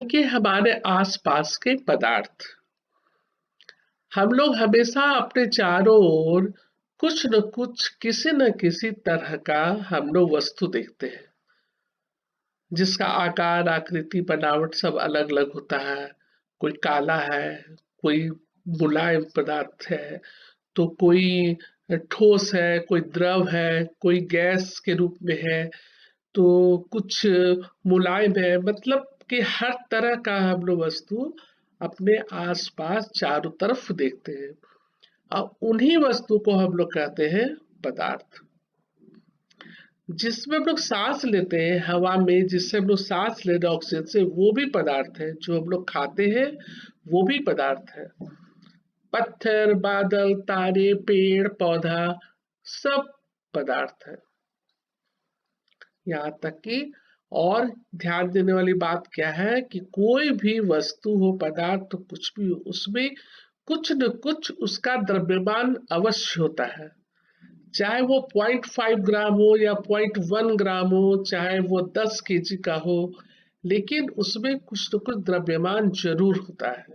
कि हमारे आसपास के पदार्थ, हम लोग हमेशा अपने चारों ओर कुछ न कुछ किसी न किसी तरह का हम लोग वस्तु देखते हैं जिसका आकार आकृति बनावट सब अलग अलग होता है। कोई काला है, कोई मुलायम पदार्थ है, तो कोई ठोस है, कोई द्रव है, कोई गैस के रूप में है, तो कुछ मुलायम है। मतलब कि हर तरह का हम लोग वस्तु अपने आसपास चारों तरफ देखते हैं और उन्हीं वस्तु को हम लोग कहते हैं पदार्थ। जिसमें हम लोग सांस लेते हैं हवा में, जिससे हम लोग सांस ले रहे हैं ऑक्सीजन से, वो भी पदार्थ है। जो हम लोग खाते हैं वो भी पदार्थ है। पत्थर, बादल, तारे, पेड़ पौधा सब पदार्थ है। यहाँ तक कि और ध्यान देने वाली बात क्या है कि कोई भी वस्तु हो, पदार्थ, तो कुछ भी हो, उसमें कुछ न कुछ उसका द्रव्यमान अवश्य होता है। चाहे वो 0.5 ग्राम हो या 0.1 ग्राम हो, चाहे वो 10 केजी का हो, लेकिन उसमें कुछ न कुछ द्रव्यमान जरूर होता है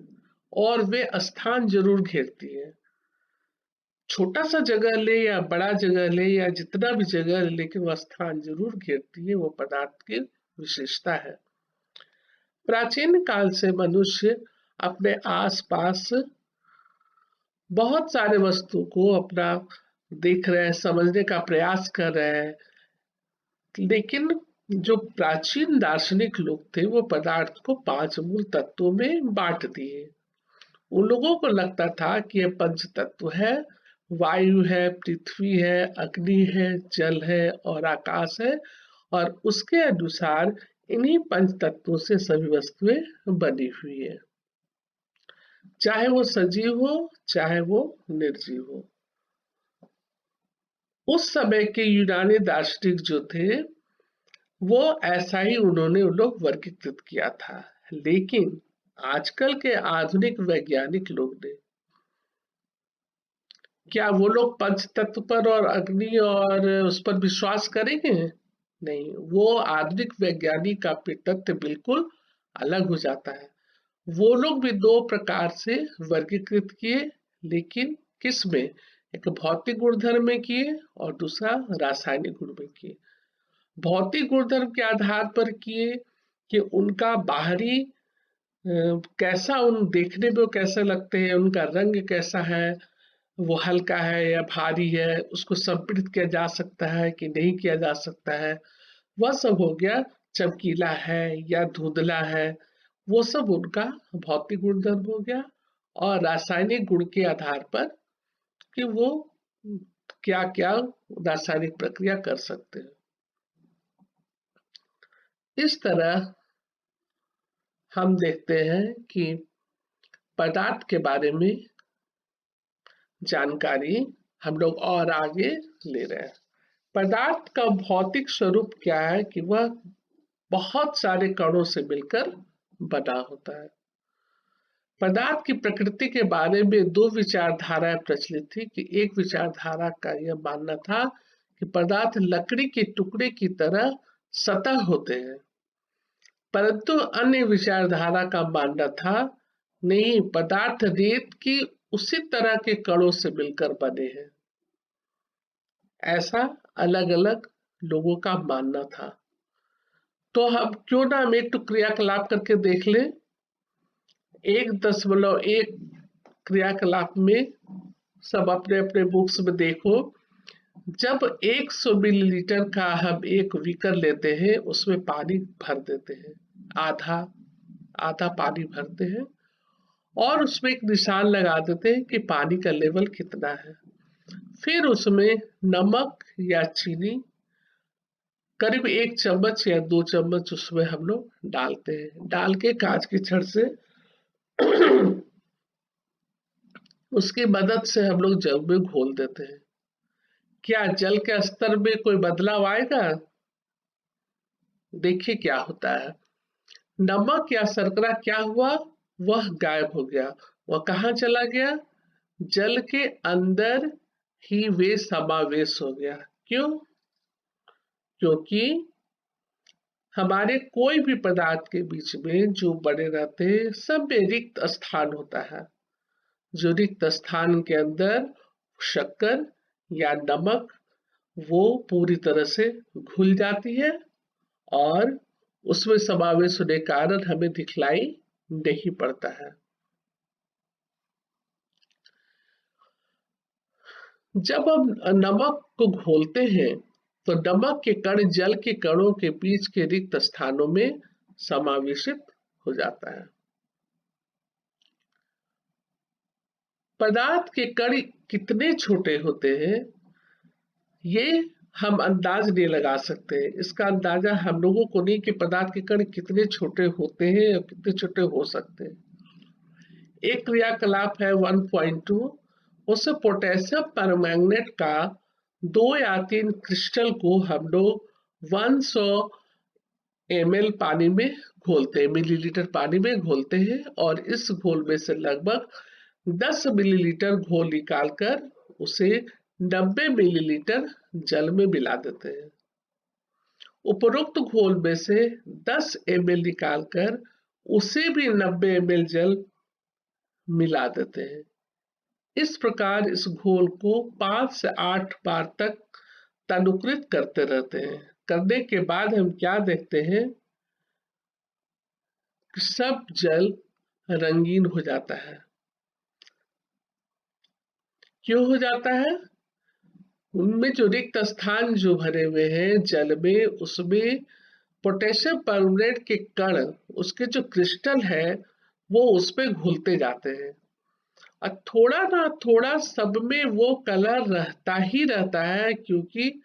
और वे स्थान जरूर घेरती है। छोटा सा जगह ले या बड़ा जगह ले या जितना भी जगह ले, लेकिन वह स्थान जरूर घेरती है। वो पदार्थ की विशेषता है। प्राचीन काल से मनुष्य अपने आसपास बहुत सारे वस्तु को अपना देख रहे हैं, समझने का प्रयास कर रहे हैं। लेकिन जो प्राचीन दार्शनिक लोग थे वो पदार्थ को 5 मूल तत्वों में बांट दिए। उन लोगों को लगता था कि ये पंच तत्व है, वायु है, पृथ्वी है, अग्नि है, जल है और आकाश है, और उसके अनुसार इन्हीं पंच तत्वों से सभी वस्तुएं बनी हुई है, चाहे वो सजीव हो चाहे वो निर्जीव हो। उस समय के यूनानी दार्शनिक जो थे वो ऐसा ही उन्होंने उन लोग वर्गीकृत किया था। लेकिन आजकल के आधुनिक वैज्ञानिक लोग ने, क्या वो लोग पंच तत्व पर और अग्नि और उस पर विश्वास करेंगे? नहीं, वो आधुनिक वैज्ञानिक का तथ्य बिल्कुल अलग हो जाता है। वो लोग भी 2 प्रकार से वर्गीकृत किए, लेकिन किस में? एक भौतिक गुणधर्म में किए और दूसरा रासायनिक गुण में किए। भौतिक गुणधर्म के आधार पर किए कि उनका बाहरी कैसा, उन देखने में कैसे लगते हैं, उनका रंग कैसा है, वो हल्का है या भारी है, उसको संपीड़ित किया जा सकता है कि नहीं किया जा सकता है, वह सब हो गया। चमकीला है या धुंधला है, वो सब उनका भौतिक गुणधर्म हो गया। और रासायनिक गुण के आधार पर कि वो क्या क्या रासायनिक प्रक्रिया कर सकते हैं। इस तरह हम देखते हैं कि पदार्थ के बारे में जानकारी हम लोग और आगे ले रहे हैं। पदार्थ का भौतिक स्वरूप क्या है कि वह बहुत सारे कणों से मिलकर बना होता है। पदार्थ की प्रकृति के बारे में 2 विचारधाराएं प्रचलित थी। कि एक विचारधारा का यह मानना था कि पदार्थ लकड़ी के टुकड़े की तरह सतह होते हैं, परंतु अन्य विचारधारा का मानना था नहीं, पदार्थ रेत की उसी तरह के कणों से मिलकर बने हैं। ऐसा अलग अलग लोगों का मानना था। तो हम क्यों ना हम एक क्रियाकलाप करके देख लें। 1.1 क्रियाकलाप में सब अपने अपने बुक्स में देखो। जब 100 मिलीलीटर का हम एक बीकर लेते हैं, उसमें पानी भर देते हैं, आधा आधा पानी भरते हैं और उसमें एक निशान लगा देते हैं कि पानी का लेवल कितना है। फिर उसमें नमक या चीनी करीब 1 चम्मच या 2 चम्मच उसमें हम लोग डालते हैं। डाल के कांच की छड़ से उसकी मदद से हम लोग जल में घोल देते हैं। क्या जल के स्तर में कोई बदलाव आएगा? देखिए क्या होता है। नमक या शर्करा क्या हुआ? वह गायब हो गया। वह कहाँ चला गया? जल के अंदर ही वे समावेश हो गया। क्यों? क्योंकि हमारे कोई भी पदार्थ के बीच में जो बने रहते हैं सब में रिक्त स्थान होता है। जो रिक्त स्थान के अंदर शक्कर या नमक वो पूरी तरह से घुल जाती है और उसमें समावेश होने के कारण हमें दिखलाई नहीं पड़ता है। जब हम नमक को घोलते हैं तो नमक के कण जल के कणों के बीच के रिक्त स्थानों में समावेशित हो जाता है। पदार्थ के कण कितने छोटे होते हैं ये हम अंदाज नहीं लगा सकते। इसका अंदाजा हम लोगों को नहीं कि पदार्थ के कण कितने छोटे होते हैं और कितने छोटे हो सकते हैं। एक क्रियाकलाप है 1.2, उससे पोटेशियम परमैंगनेट का 2 या 3 क्रिस्टल को हम लोग 100 ml पानी में घोलते हैं, मिलीलीटर पानी में घोलते हैं और इस घोल में से लगभग 10 मिलीलीटर घोल निकालकर उसे 90 मिलीलीटर जल में मिला देते हैं। उपरोक्त घोल में से 10 ml निकालकर उसे भी 90 ml जल मिला देते हैं। इस प्रकार इस घोल को 5 से 8 बार तक तनुकृत करते रहते हैं। करने के बाद हम क्या देखते हैं कि सब जल रंगीन हो जाता है। क्यों हो जाता है? उनमें जो रिक्त स्थान जो भरे हुए हैं जल में, उसमें पोटेशियम परमैंगनेट के कण, उसके जो क्रिस्टल है वो उसमें घुलते जाते हैं और थोड़ा ना थोड़ा सब में वो कलर रहता ही रहता है, क्योंकि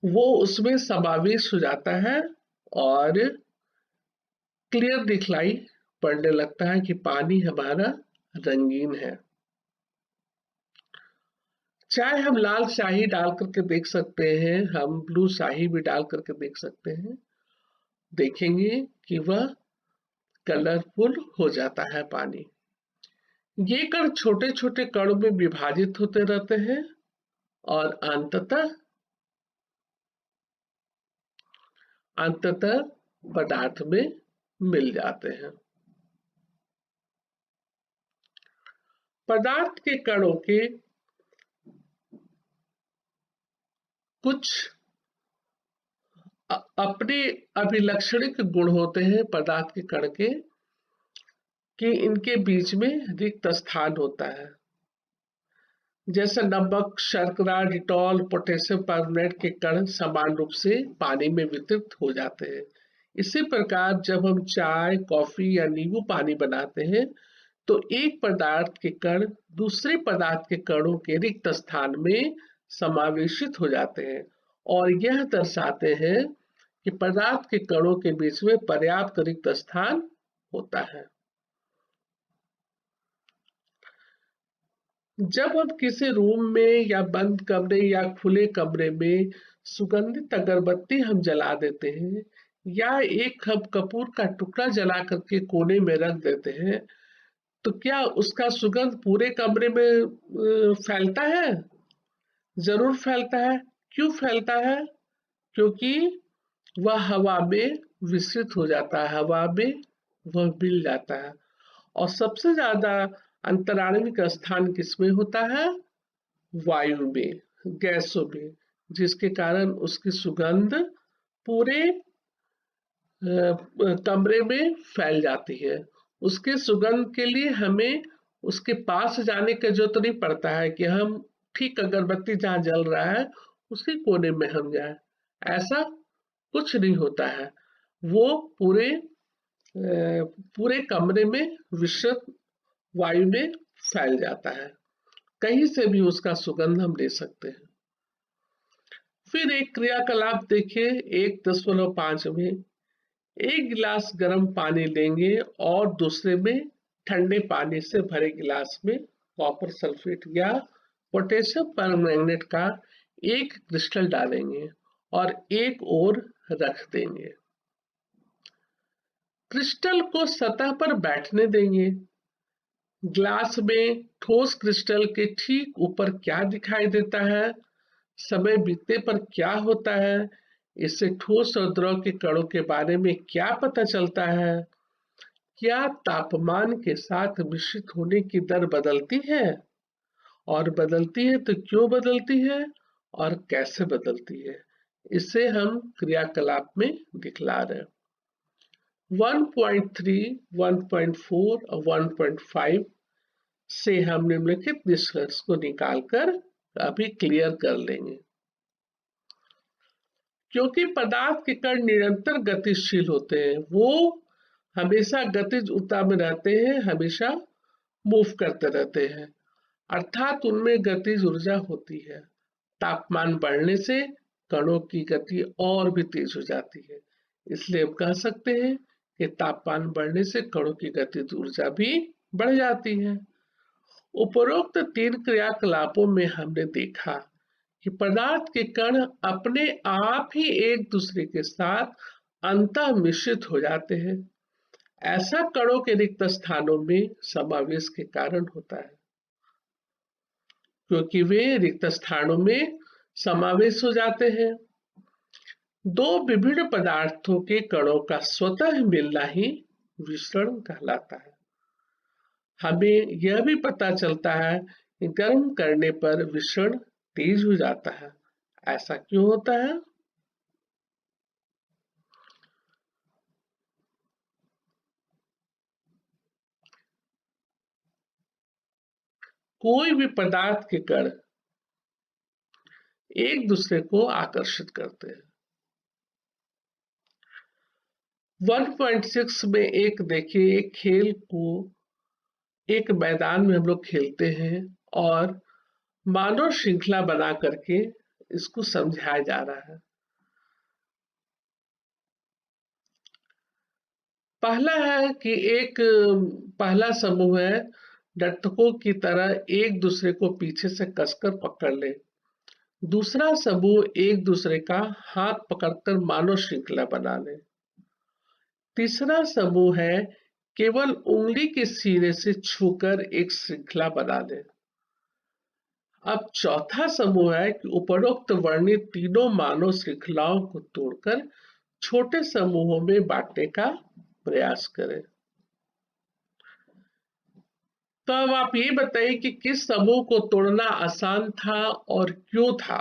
वो उसमें समावेश हो जाता है और क्लियर दिखलाई पड़ने लगता है कि पानी हमारा रंगीन है। चाहे हम लाल शाही डाल करके देख सकते हैं, हम ब्लू शाही भी डाल करके देख सकते हैं, देखेंगे कि वह कलरफुल हो जाता है पानी। ये कण छोटे छोटे कणों में विभाजित होते रहते हैं और अंततः पदार्थ में मिल जाते हैं। पदार्थ के कणों के कुछ अपने अभिलक्षणिक गुण होते हैं पदार्थ के कण के, कि इनके बीच में रिक्त स्थान होता है। जैसे नमक, शर्करा, डिटॉल, पोटेशियम परमैंगनेट के कण समान रूप से पानी में वितरित हो जाते हैं। इसी प्रकार जब हम चाय, कॉफी या नींबू पानी बनाते हैं तो एक पदार्थ के कण दूसरे पदार्थ के कणों के रिक्त स्थान में समावेशित हो जाते हैं और यह दर्शाते हैं कि पदार्थ के कणों के बीच में पर्याप्त रिक्त स्थान होता है। जब हम किसी रूम में या बंद कमरे या खुले कमरे में सुगंधित अगरबत्ती हम जला देते हैं या एक हम कपूर का टुकड़ा जला करके कोने में रख देते हैं, तो क्या उसका सुगंध पूरे कमरे में फैलता है? जरूर फैलता है। क्यों फैलता है? क्योंकि वह हवा में विसरित हो जाता है, हवा में वह मिल जाता है। और सबसे ज्यादा अंतराणविक स्थान किसमें होता है? वायु में, गैसों में, जिसके कारण उसकी सुगंध पूरे कमरे में फैल जाती है। उसके सुगंध के लिए हमें उसके पास जाने की जरूरत नहीं पड़ता है कि हम ठीक अगरबत्ती जहाँ जल रहा है उसी कोने में हम जाए, ऐसा कुछ नहीं होता है। वो पूरे कमरे में विस्तृत वायु में फैल जाता है, कहीं से भी उसका सुगंध हम ले सकते हैं। फिर एक क्रियाकलाप देखिए 1.5 में, एक गिलास गर्म पानी लेंगे और दूसरे में ठंडे पानी से भरे गिलास में कॉपर सल्फेट या पोटेशियम परमैंगनेट का एक क्रिस्टल डालेंगे और एक ओर रख देंगे। क्रिस्टल को सतह पर बैठने देंगे। ग्लास में ठोस क्रिस्टल के ठीक ऊपर क्या दिखाई देता है, समय बीतने पर क्या होता है, इससे ठोस और द्रव के कणों के बारे में क्या पता चलता है? क्या तापमान के साथ मिश्रित होने की दर बदलती है? और बदलती है तो क्यों बदलती है और कैसे बदलती है? इसे हम क्रियाकलाप में दिखला रहे हैं। 1.3, 1.4 और 1.5 से हम निम्नलिखित निष्कर्ष को निकालकर अभी क्लियर कर लेंगे। क्योंकि पदार्थ के कण निरंतर गतिशील होते हैं, वो हमेशा गतिज ऊर्जा में रहते हैं, हमेशा मूव करते रहते हैं, अर्थात उनमें गतिज ऊर्जा होती है। तापमान बढ़ने से कणों की गति और भी तेज हो जाती है, इसलिए हम कह सकते हैं कि तापमान बढ़ने से कणों की गतिज ऊर्जा भी बढ़ जाती है। उपरोक्त 3 क्रियाकलापों में हमने देखा कि पदार्थ के कण अपने आप ही एक दूसरे के साथ अंतः मिश्रित हो जाते हैं। ऐसा कणों के रिक्त स्थानों में समावेश के कारण होता है, क्योंकि वे रिक्त स्थानों में समावेश हो जाते हैं। दो विभिन्न पदार्थों के कणों का स्वतः मिलना ही विसरण कहलाता है। हमें यह भी पता चलता है कि गर्म करने पर विसरण तेज हो जाता है। ऐसा क्यों होता है? कोई भी पदार्थ के कण एक दूसरे को आकर्षित करते हैं। 1.6 में देखिए, एक खेल को एक मैदान में हम लोग खेलते हैं और मानव श्रृंखला बना करके इसको समझाया जा रहा है। पहला है कि पहला समूह है नर्तकों की तरह एक दूसरे को पीछे से कसकर पकड़ ले। दूसरा समूह एक दूसरे का हाथ पकड़कर मानव श्रृंखला बना ले। तीसरा समूह है केवल उंगली के सिरे से छूकर एक श्रृंखला बना ले। अब चौथा समूह है कि उपरोक्त वर्णित तीनों मानव श्रृंखलाओं को तोड़कर छोटे समूहों में बांटने का प्रयास करें। तो अब आप ये बताइए कि किस समूह को तोड़ना आसान था और क्यों था?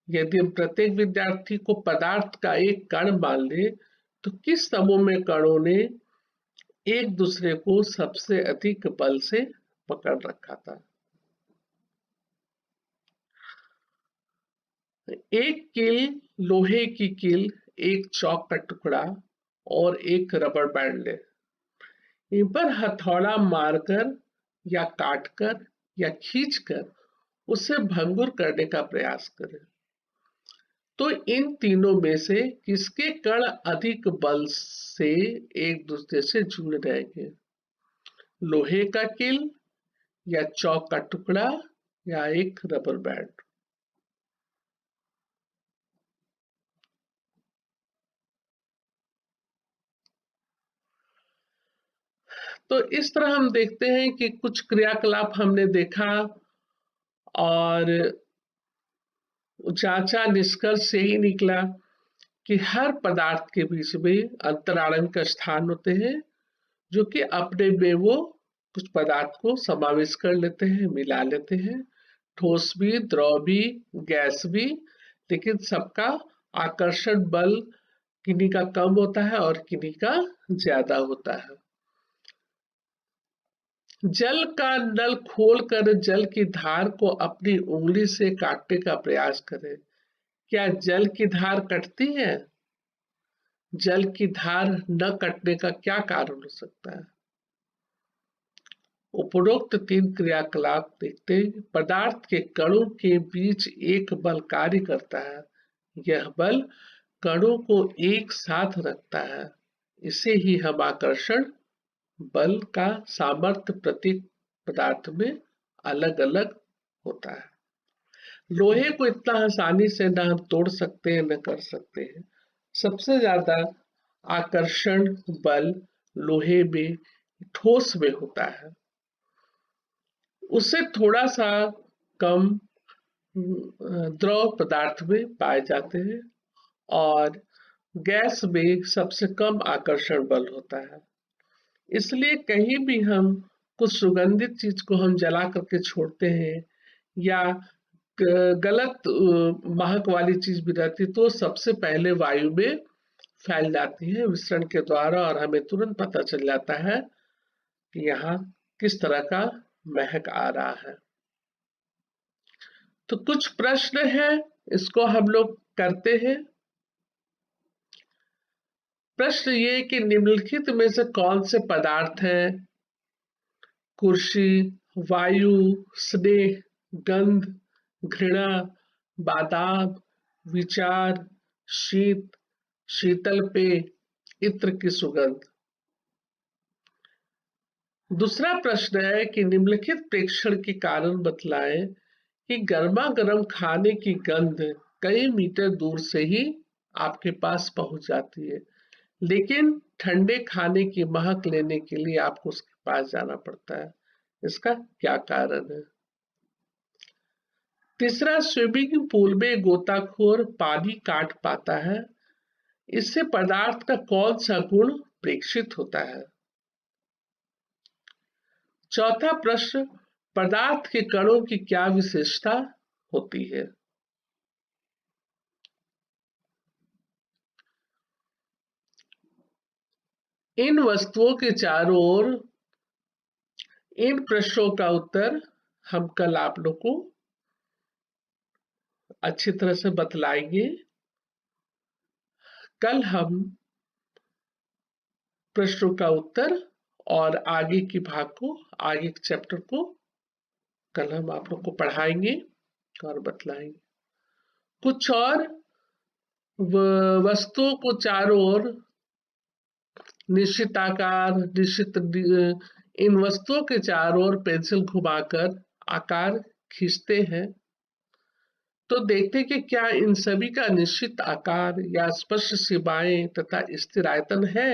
यदि हम प्रत्येक विद्यार्थी को पदार्थ का एक कण मान ले, तो किस समूह में कणों ने एक दूसरे को सबसे अधिक बल से पकड़ रखा था? एक कील, लोहे की कील, एक चौक का टुकड़ा और एक रबर बैंड ले। इन पर हथौड़ा मारकर या काटकर या खींचकर उसे भंगुर करने का प्रयास करें। तो इन तीनों में से किसके कण अधिक बल से एक दूसरे से जुड़ रहेंगे? लोहे का कील या चौक का टुकड़ा या एक रबर बैंड? तो इस तरह हम देखते हैं कि कुछ क्रियाकलाप हमने देखा और जांचा, निष्कर्ष यही निकला कि हर पदार्थ के बीच में अंतराणविक स्थान होते हैं, जो कि अपने में वो कुछ पदार्थ को समावेश कर लेते हैं, मिला लेते हैं, ठोस भी, द्रव भी, गैस भी, लेकिन सबका आकर्षण बल किन्हीं का कम होता है और किन्हीं का ज्यादा होता है। जल का नल खोलकर जल की धार को अपनी उंगली से काटने का प्रयास करें। क्या जल की धार कटती है? जल की धार न कटने का क्या कारण हो सकता है? उपरोक्त 3 क्रियाकलाप देखते हैं। पदार्थ के कणों के बीच एक बल कार्य करता है। यह बल कणों को एक साथ रखता है। इसे ही हम आकर्षण बल का सामर्थ्य प्रत्येक पदार्थ में अलग अलग होता है। लोहे को इतना आसानी से न हम तोड़ सकते हैं न कर सकते हैं। सबसे ज्यादा आकर्षण बल लोहे में, ठोस में होता है। उससे थोड़ा सा कम द्रव पदार्थ में पाए जाते हैं और गैस में सबसे कम आकर्षण बल होता है। इसलिए कहीं भी हम कुछ सुगंधित चीज को हम जला करके छोड़ते हैं या गलत महक वाली चीज भी रहती तो सबसे पहले वायु में फैल जाती है विसरण के द्वारा और हमें तुरंत पता चल जाता है कि यहाँ किस तरह का महक आ रहा है। तो कुछ प्रश्न है, इसको हम लोग करते हैं। प्रश्न ये कि निम्नलिखित में से कौन से पदार्थ हैं कुर्सी, वायु, स्नेह, गंध, घृणा, बादाम, विचार, शीत, शीतल पेय, इत्र की सुगंध। दूसरा प्रश्न है कि निम्नलिखित प्रेक्षण के कारण बतलाएं कि गर्मा गर्म खाने की गंध कई मीटर दूर से ही आपके पास पहुंच जाती है, लेकिन ठंडे खाने की महक लेने के लिए आपको उसके पास जाना पड़ता है। इसका क्या कारण है? तीसरा, स्विमिंग पूल में गोताखोर पानी काट पाता है, इससे पदार्थ का कौन सा गुण प्रेक्षित होता है? चौथा प्रश्न, पदार्थ के कणों की क्या विशेषता होती है? इन वस्तुओं के चारों ओर इन प्रश्नों का उत्तर हम कल आप लोग को अच्छी तरह से बतलाएंगे। कल हम प्रश्नों का उत्तर और आगे की भाग को, आगे के चैप्टर को कल हम आप लोग को पढ़ाएंगे और बतलाएंगे। कुछ और वस्तुओं को चारों ओर निश्चित आकार, निश्चित इन वस्तुओं के चारों ओर पेंसिल घुमाकर आकार खींचते हैं तो देखते कि क्या इन सभी का निश्चित आकार या स्पष्ट सीमाएं तथा स्थिर आयतन है।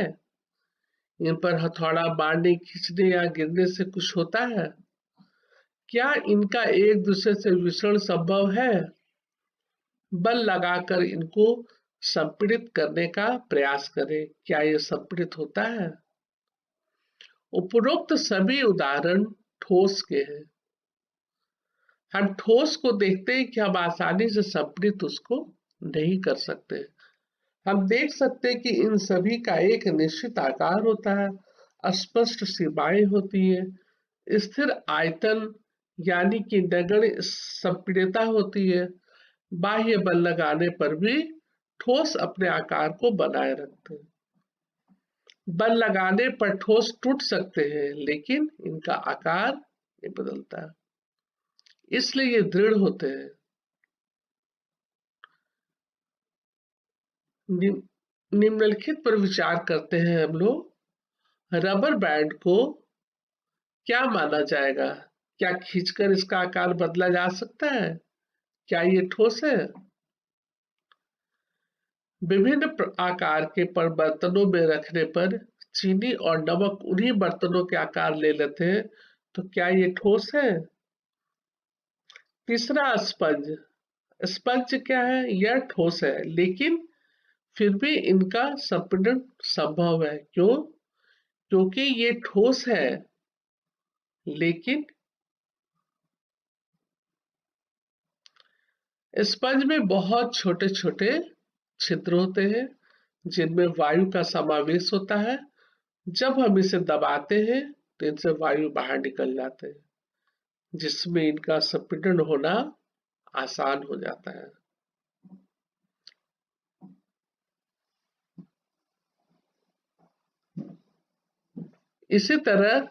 इन पर हथौड़ा मारने, खींचने या गिरने से कुछ होता है? क्या इनका एक दूसरे से विसरण संभव है? बल लगाकर इनको संपीड़ित करने का प्रयास करें, क्या यह संपीड़ित होता है? उपरोक्त सभी उदाहरण ठोस के हैं। हम ठोस को देखते हैं कि हम आसानी से संपीड़ित उसको नहीं कर सकते। हम देख सकते हैं कि इन सभी का एक निश्चित आकार होता है, स्पष्ट सीमाएं होती है, स्थिर आयतन यानी कि नगण्य संपीड़ितता होती है। बाह्य बल लगाने पर भी ठोस अपने आकार को बनाए रखते हैं। बल लगाने पर ठोस टूट सकते हैं, लेकिन इनका आकार नहीं बदलता है, इसलिए ये दृढ़ होते हैं। निम्नलिखित पर विचार करते हैं हम लोग। रबर बैंड को क्या माना जाएगा? क्या खींचकर इसका आकार बदला जा सकता है? क्या ये ठोस है? विभिन्न आकार के बर्तनों में रखने पर चीनी और नमक उन्हीं बर्तनों के आकार ले लेते हैं, तो क्या ये ठोस है? तीसरा, स्पंज। स्पंज क्या है? यह ठोस है, लेकिन फिर भी इनका संपीड़न संभव है। क्यों? क्योंकि ये ठोस है, लेकिन स्पंज में बहुत छोटे छोटे छिद्र होते हैं जिनमें वायु का समावेश होता है। जब हम इसे दबाते हैं तो इनसे वायु बाहर निकल जाते हैं, जिसमें इनका संपीड़न होना आसान हो जाता है। इसी तरह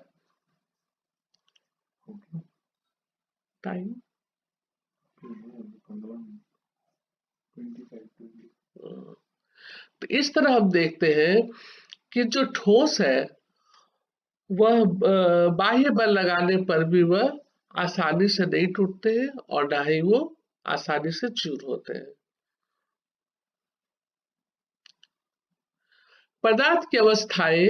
टाइम तो इस तरह हम देखते हैं कि जो ठोस है वह बाह्य बल लगाने पर भी वह आसानी से नहीं टूटते हैं और ना ही वो आसानी से चूर होते हैं। पदार्थ की अवस्थाएं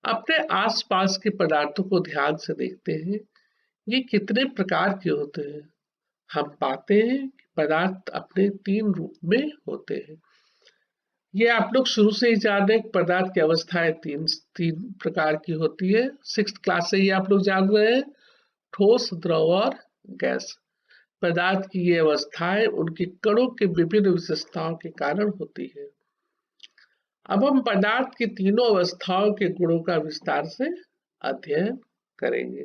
अपने आसपास के पदार्थों को ध्यान से देखते हैं। ये कितने प्रकार के होते हैं? हम पाते हैं कि पदार्थ अपने 3 रूप में होते हैं। ये आप लोग शुरू से ही जान रहे हैं, पदार्थ की अवस्थाएं तीन प्रकार की होती है। 6th क्लास से ही आप लोग जान रहे हैं, ठोस, द्रव और गैस। पदार्थ की ये अवस्थाएं उनके कणों के विभिन्न विशेषताओं के कारण होती है। अब हम पदार्थ की तीनों अवस्थाओं के गुणों का विस्तार से अध्ययन करेंगे।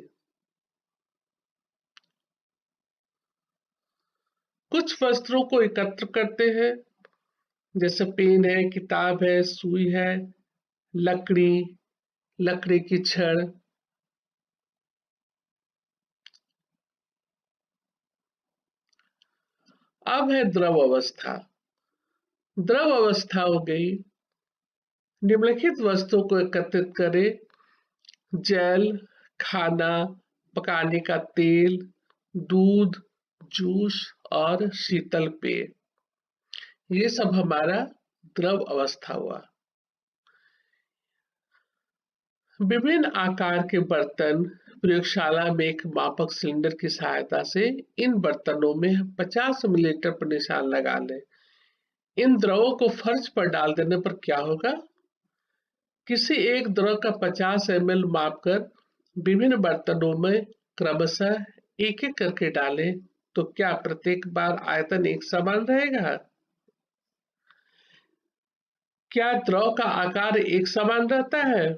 कुछ वस्त्रों को एकत्र करते हैं, जैसे पेन है, किताब है, सुई है, लकड़ी की छड़। अब है द्रव अवस्था। द्रव अवस्था हो गई, निम्नलिखित वस्तुओं को एकत्रित करे, जल, खाना, पकाने का तेल, दूध, जूस और शीतल पेय। ये सब हमारा द्रव अवस्था हुआ। विभिन्न आकार के बर्तन, प्रयोगशाला में एक मापक सिलेंडर की सहायता से इन बर्तनों में 50 मिलीलीटर पर निशान लगा लें। इन द्रवों को फर्श पर डाल देने पर क्या होगा? किसी एक द्रव का 50 ml मापकर विभिन्न बर्तनों में क्रमशः एक एक करके डालें तो क्या प्रत्येक बार आयतन एक समान रहेगा? क्या द्रव का आकार एक समान रहता है?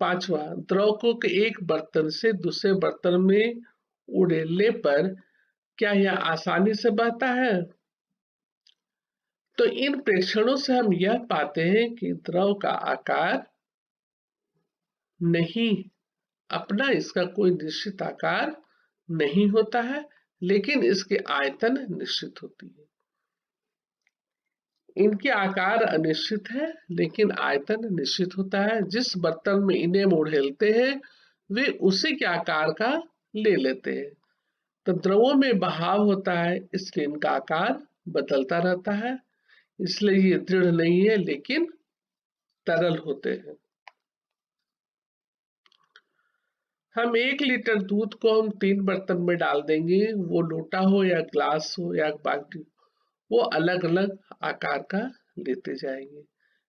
5वां, द्रव को एक बर्तन से दूसरे बर्तन में उड़ेलने पर क्या यह आसानी से बहता है? तो इन प्रेक्षणों से हम यह पाते हैं कि द्रव का आकार नहीं, अपना इसका कोई निश्चित आकार नहीं होता है, लेकिन इसके आयतन निश्चित होती है। इनके आकार अनिश्चित है, लेकिन आयतन निश्चित होता है। जिस बर्तन में इन्हें उड़ेलते हैं वे उसी के आकार का ले लेते हैं। तो द्रवों में बहाव होता है, इसलिए इनका आकार बदलता रहता है, इसलिए ये दृढ़ नहीं है लेकिन तरल होते हैं। हम 1 लीटर दूध को हम 3 बर्तन में डाल देंगे, वो लोटा हो या ग्लास हो या बाल्टी, वो अलग अलग आकार का लेते जाएंगे,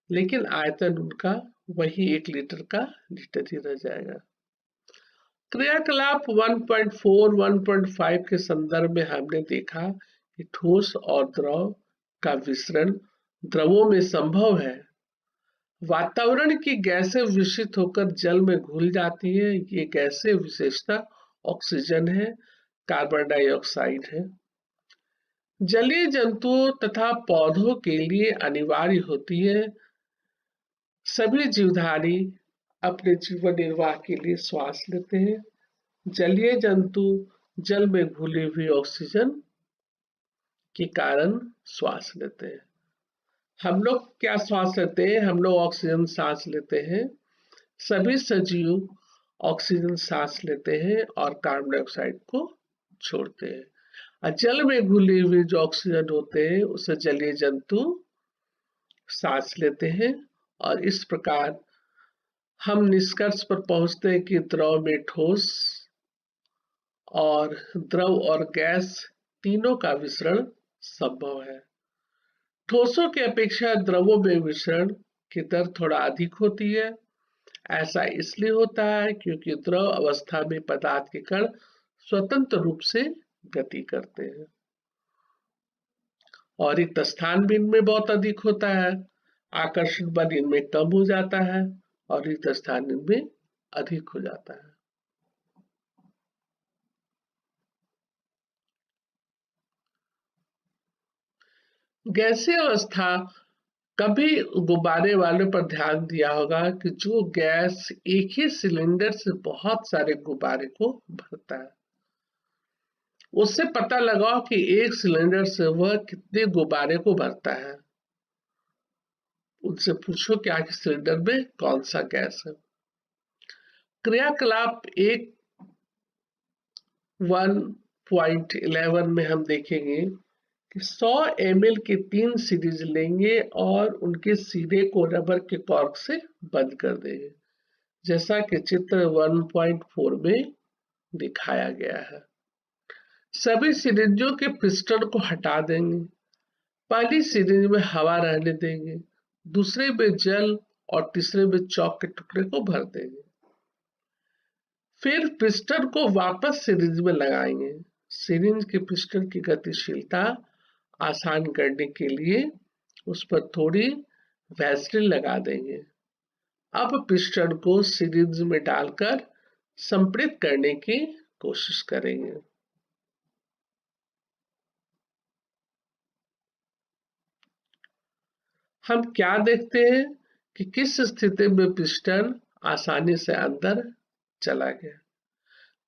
लेकिन आयतन उनका वही 1 लीटर का लीटर ही रह जाएगा। क्रियाकलाप 1.4, 1.5 के संदर्भ में हमने देखा कि ठोस और द्रव का मिश्रण द्रवों में संभव है। वातावरण की गैसें विकसित होकर जल में घुल जाती है। ये गैसें विशेषता ऑक्सीजन है, कार्बन डाइऑक्साइड है। जलीय जंतुओं तथा पौधों के लिए अनिवार्य होती है। सभी जीवधारी अपने जीवन निर्वाह के लिए श्वास लेते हैं। जलीय जंतु जल में घुली हुई ऑक्सीजन के कारण श्वास लेते हैं। हम लोग क्या श्वास लेते हैं? हम लोग ऑक्सीजन सांस लेते हैं। सभी सजीव ऑक्सीजन सांस लेते हैं और कार्बन डाइऑक्साइड को छोड़ते हैं। और जल में घुली हुई जो ऑक्सीजन होते हैं उसे जलीय जंतु सांस लेते हैं। और इस प्रकार हम निष्कर्ष पर पहुंचते हैं कि द्रव में ठोस और द्रव और गैस तीनों का मिश्रण संभव है। ठोसों की अपेक्षा द्रवों में मिश्रण की दर थोड़ा अधिक होती है। ऐसा इसलिए होता है क्योंकि द्रव अवस्था में पदार्थ के कण स्वतंत्र रूप से गति करते हैं और रिक्त स्थान भी इनमें बहुत अधिक होता है। आकर्षण बल इनमें कम हो जाता है और रिक्त स्थान इनमें अधिक हो जाता है। गैसीय अवस्था, कभी गुब्बारे वालों पर ध्यान दिया होगा कि जो गैस एक ही सिलेंडर से बहुत सारे गुब्बारे को भरता है, उससे पता लगाओ कि एक सिलेंडर से वह कितने गुब्बारे को भरता है। उनसे पूछो कि आखिर सिलेंडर में कौन सा गैस है। क्रियाकलाप 1.11 में हम देखेंगे कि 100 ml की 3 सीरीज लेंगे और उनके सिरे को रबर के कॉर्क से बंद कर देंगे, जैसा कि चित्र 1.4 में दिखाया गया है। सभी सिरिंजों के पिस्टन को हटा देंगे। पहली सिरिंज में हवा रहने देंगे, दूसरे में जल और तीसरे में चॉक के टुकड़े को भर देंगे। फिर पिस्टन को वापस सिरिंज में लगाएंगे। सिरिंज के पिस्टन की गतिशीलता आसान करने के लिए उस पर थोड़ी वैसलीन लगा देंगे। अब पिस्टन को सिरिंज में डालकर संपीड़ित करने की कोशिश करेंगे। हम क्या देखते हैं कि किस स्थिति में पिस्टन आसानी से अंदर चला गया।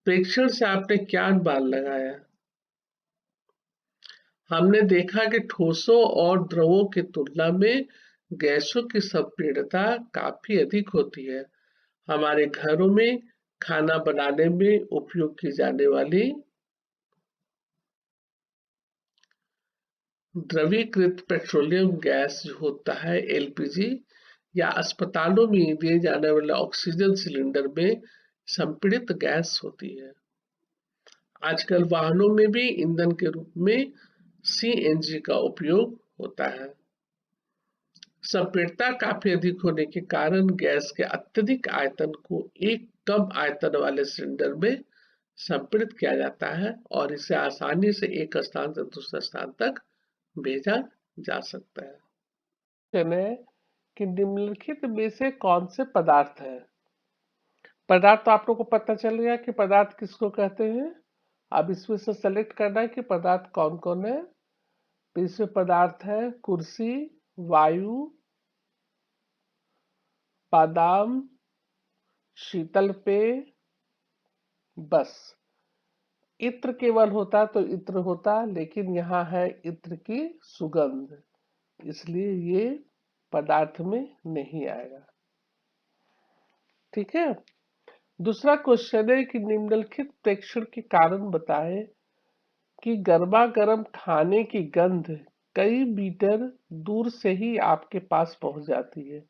प्रेक्षण से आपने क्या अनुमान लगाया? हमने देखा कि ठोसों और द्रवों की तुलना में गैसों की संपीड़ितता काफी अधिक होती है। हमारे घरों में खाना बनाने में उपयोग की जाने वाली द्रवीकृत पेट्रोलियम गैस जो होता है एलपीजी, या अस्पतालों में दिए जाने वाले ऑक्सीजन सिलेंडर में संपीड़ित गैस होती है। आजकल वाहनों में भी ईंधन के रूप में सीएनजी का उपयोग होता है। संपीड़ितता काफी अधिक होने के कारण गैस के अत्यधिक आयतन को एक कम आयतन वाले सिलेंडर में संपीड़ित किया जाता है और इसे आसानी से एक स्थान से दूसरे स्थान तक भेजा जा सकता है। कि निम्नलिखित में से कौन से पदार्थ है? पदार्थ तो आप लोगों को पता चल गया कि पदार्थ किसको कहते हैं। अब इसमें से सेलेक्ट करना है कि पदार्थ कौन कौन है। तो इसमें पदार्थ है कुर्सी, वायु, बादाम, शीतल पेय, बस। इत्र केवल होता तो इत्र होता, लेकिन यहाँ है इत्र की सुगंध, इसलिए ये पदार्थ में नहीं आएगा। ठीक है। दूसरा क्वेश्चन है कि निम्नलिखित प्रेक्षण के कारण बताएं कि गर्मा गर्म खाने की गंध कई मीटर दूर से ही आपके पास पहुंच जाती है,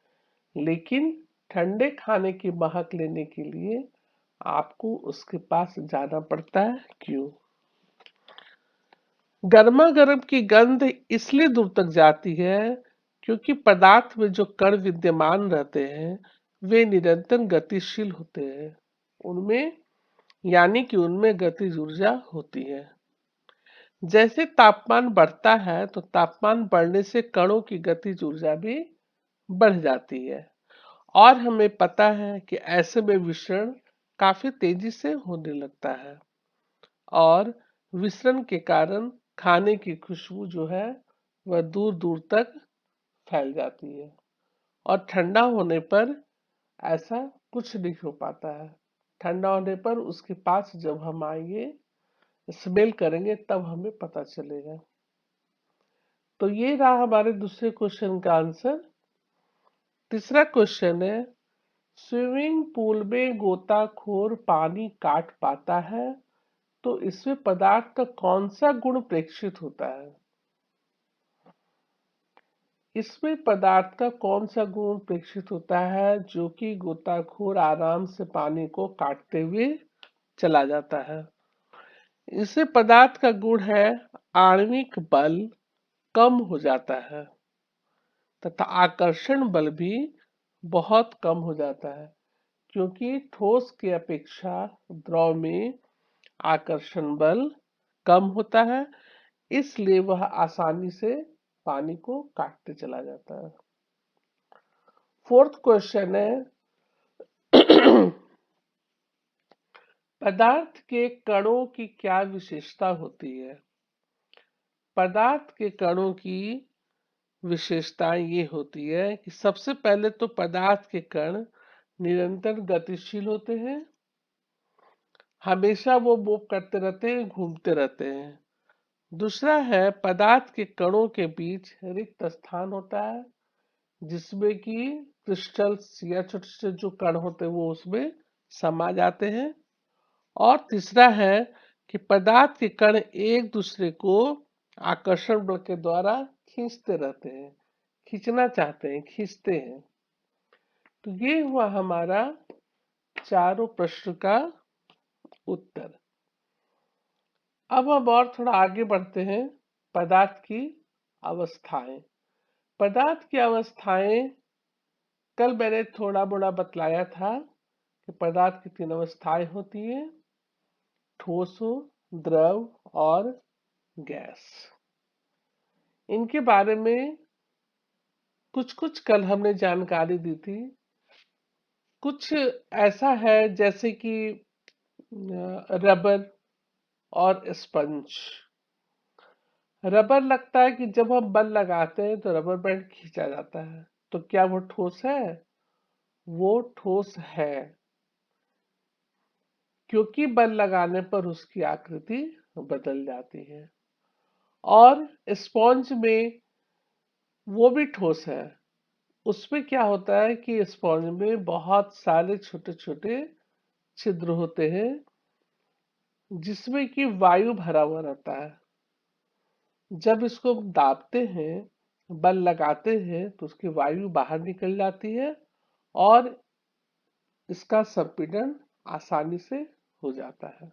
लेकिन ठंडे खाने की महक लेने के लिए आपको उसके पास जाना पड़ता है, क्यों? गर्मा गर्म की गंध इसलिए दूर तक जाती है क्योंकि पदार्थ में जो कण विद्यमान रहते हैं वे निरंतर गतिशील होते हैं, उनमें यानी कि उनमें गतिज ऊर्जा होती है। जैसे तापमान बढ़ता है तो तापमान बढ़ने से कणों की गतिज ऊर्जा भी बढ़ जाती है, और हमें पता है कि ऐसे में विसरण काफी तेजी से होने लगता है, और विसरण के कारण खाने की खुशबू जो है वह दूर दूर तक फैल जाती है, और ठंडा होने पर ऐसा कुछ नहीं हो पाता है। ठंडा होने पर उसके पास जब हम आएंगे, स्मेल करेंगे, तब हमें पता चलेगा। तो ये रहा हमारे दूसरे क्वेश्चन का आंसर। तीसरा क्वेश्चन है, स्विमिंग पूल में गोताखोर पानी काट पाता है तो इसमें पदार्थ का कौन सा गुण प्रेक्षित होता है? इसमें पदार्थ का कौन सा गुण प्रेक्षित होता है जो कि गोताखोर आराम से पानी को काटते हुए चला जाता है? इससे पदार्थ का गुण है आणविक बल कम हो जाता है तथा आकर्षण बल भी बहुत कम हो जाता है, क्योंकि ठोस की अपेक्षा द्रव में आकर्षण बल कम होता है, इसलिए वह आसानी से पानी को काटते चला जाता है। फोर्थ क्वेश्चन है, पदार्थ के कणों की क्या विशेषता होती है? पदार्थ के कणों की विशेषता ये होती है कि सबसे पहले तो पदार्थ के कण निरंतर गतिशील होते हैं, हमेशा वो मूव करते रहते हैं, घूमते रहते हैं। दूसरा है, पदार्थ के कणों के बीच रिक्त स्थान होता है जिसमें कि क्रिस्टल्स या छोटे छोटे जो कण होते हैं वो उसमें समा जाते हैं। और तीसरा है कि पदार्थ के कण एक दूसरे को आकर्षण बल के द्वारा खींचते रहते हैं, खींचना चाहते हैं, खींचते हैं। तो ये हुआ हमारा चारों प्रश्न का उत्तर। अब हम और थोड़ा आगे बढ़ते हैं पदार्थ की अवस्थाएं। पदार्थ की अवस्थाएं कल मैंने थोड़ा मोड़ा बतलाया था कि पदार्थ की 3 अवस्थाएं होती है, ठोस हो, द्रव और गैस। इनके बारे में कुछ कुछ कल हमने जानकारी दी थी। कुछ ऐसा है जैसे कि रबर और स्पंज। रबर लगता है कि जब हम बल लगाते हैं तो रबर बैंड खींचा जाता है, तो क्या वो ठोस है? वो ठोस है, क्योंकि बल लगाने पर उसकी आकृति बदल जाती है। और स्पॉन्ज में वो भी ठोस है। उसमें क्या होता है कि स्पॉन्ज में बहुत सारे छोटे छोटे छिद्र होते हैं, जिसमें कि वायु भरा हुआ रहता है। जब इसको दाबते हैं, बल लगाते हैं, तो उसकी वायु बाहर निकल जाती है और इसका संपीड़न आसानी से हो जाता है।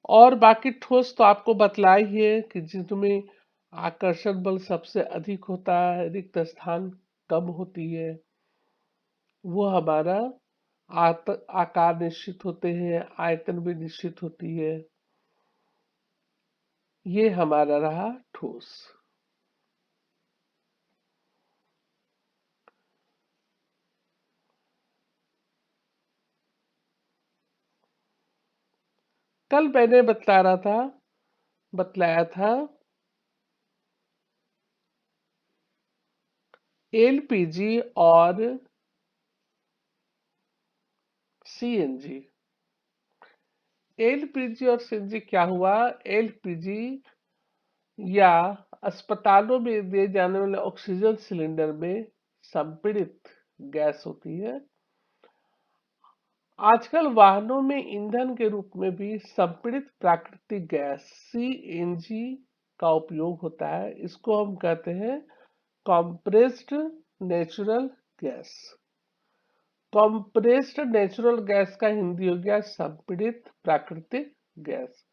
और बाकी ठोस तो आपको बतला ही है कि जिसमें आकर्षण बल सबसे अधिक होता है, रिक्त स्थान कम होती है, वो हमारा आकार निश्चित होते हैं, आयतन भी निश्चित होती है। ये हमारा रहा ठोस। कल मैंने बतलाया था एलपीजी और सीएनजी। एलपीजी और सीएनजी क्या हुआ? एलपीजी या अस्पतालों में दिए जाने वाले ऑक्सीजन सिलेंडर में संपीड़ित गैस होती है। आजकल वाहनों में ईंधन के रूप में भी संपीड़ित प्राकृतिक गैस सीएनजी का उपयोग होता है। इसको हम कहते हैं compressed natural gas. Compressed natural gas का हिंदी हो गया संपीड़ित प्राकृतिक गैस।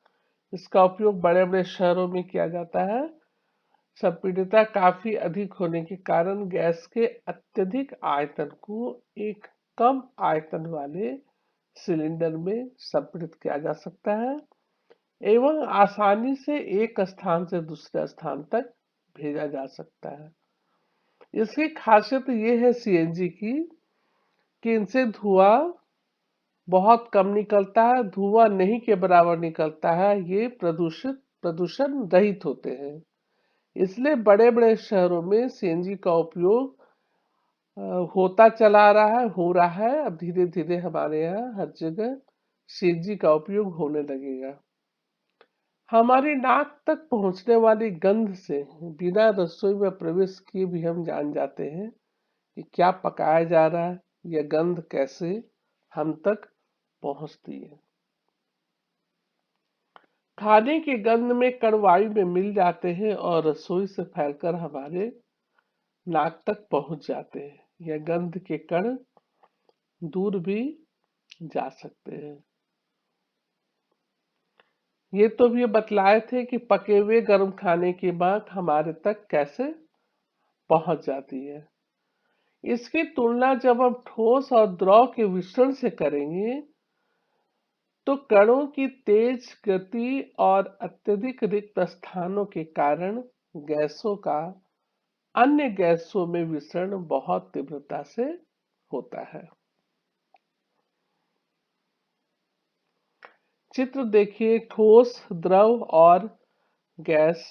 इसका उपयोग बड़े बड़े शहरों में किया जाता है। संपीड़ितता काफी अधिक होने के कारण गैस के अत्यधिक आयतन को एक कम आयतन वाले सिलेंडर में संपीड़ित किया जा सकता है एवं आसानी से एक स्थान से दूसरे स्थान तक भेजा जा सकता है। इसकी खासियत ये है सीएनजी की कि इनसे धुआं बहुत कम निकलता है, धुआं नहीं के बराबर निकलता है। ये प्रदूषण रहित होते हैं। इसलिए बड़े बड़े शहरों में सीएनजी का उपयोग होता चला रहा है, हो रहा है। अब धीरे धीरे हमारे यहाँ हर जगह सीएनजी का उपयोग होने लगेगा। हमारी नाक तक पहुंचने वाली गंध से बिना रसोई में प्रवेश किए भी हम जान जाते हैं कि क्या पकाया जा रहा है, यह गंध कैसे हम तक पहुंचती है। खाने की गंध में कण वायु में मिल जाते हैं और रसोई से फैलकर हमारे नाक तक पहुंच जाते हैं। यह गंध के कण दूर भी जा सकते हैं। ये तो भी बतलाए थे कि पके हुए गर्म खाने की बात हमारे तक कैसे पहुंच जाती है। इसकी तुलना जब हम ठोस और द्रव के मिश्रण से करेंगे तो कणों की तेज गति और अत्यधिक रिक्त स्थानों के कारण गैसों का अन्य गैसों में विसरण बहुत तीव्रता से होता है। चित्र देखिए ठोस, द्रव और गैस।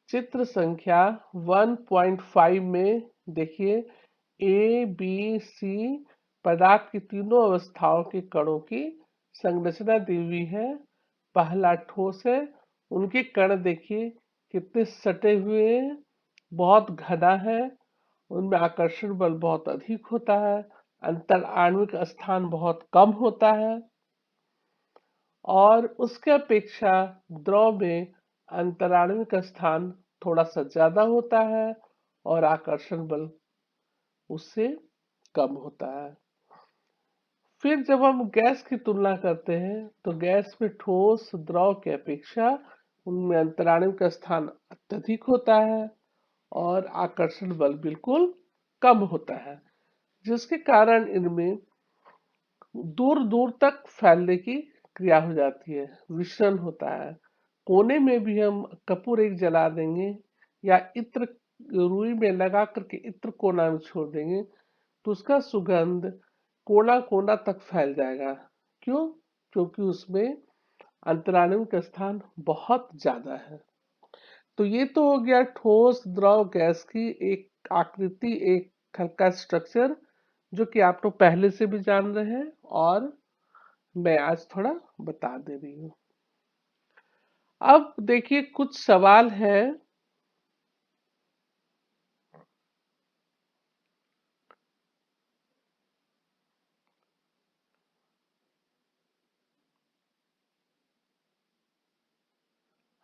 चित्र संख्या 1.5 में देखिए ए बी सी पदार्थ की तीनों अवस्थाओं के कणों की संरचना दी हुई है। पहला ठोस है, उनके कण देखिए कितने सटे हुए हैं, बहुत घना है, उनमें आकर्षण बल बहुत अधिक होता है, अंतर आणविक स्थान बहुत कम होता है और उसके अपेक्षा द्रव में अंतराणविक स्थान थोड़ा सा ज्यादा होता है और आकर्षण बल उससे कम होता है। फिर जब हम गैस की तुलना करते हैं तो गैस में ठोस द्रव की अपेक्षा उनमें अंतराणु का स्थान अत्यधिक होता है और आकर्षण बल बिल्कुल कम होता है, जिसके कारण इनमें दूर दूर तक फैलने की क्रिया हो जाती है, विसरण होता है। कोने में भी हम कपूर एक जला देंगे या इत्र रुई में लगा करके इत्र कोना में छोड़ देंगे तो उसका सुगंध कोना कोना तक फैल जाएगा। क्यों? क्योंकि उसमें अंतराणु का स्थान बहुत ज्यादा है। तो ये तो हो गया ठोस द्रव गैस की एक आकृति, एक हल्का स्ट्रक्चर, जो कि आप लोग पहले से भी जान रहे हैं और मैं आज थोड़ा बता दे रही हूँ। अब देखिए कुछ सवाल है।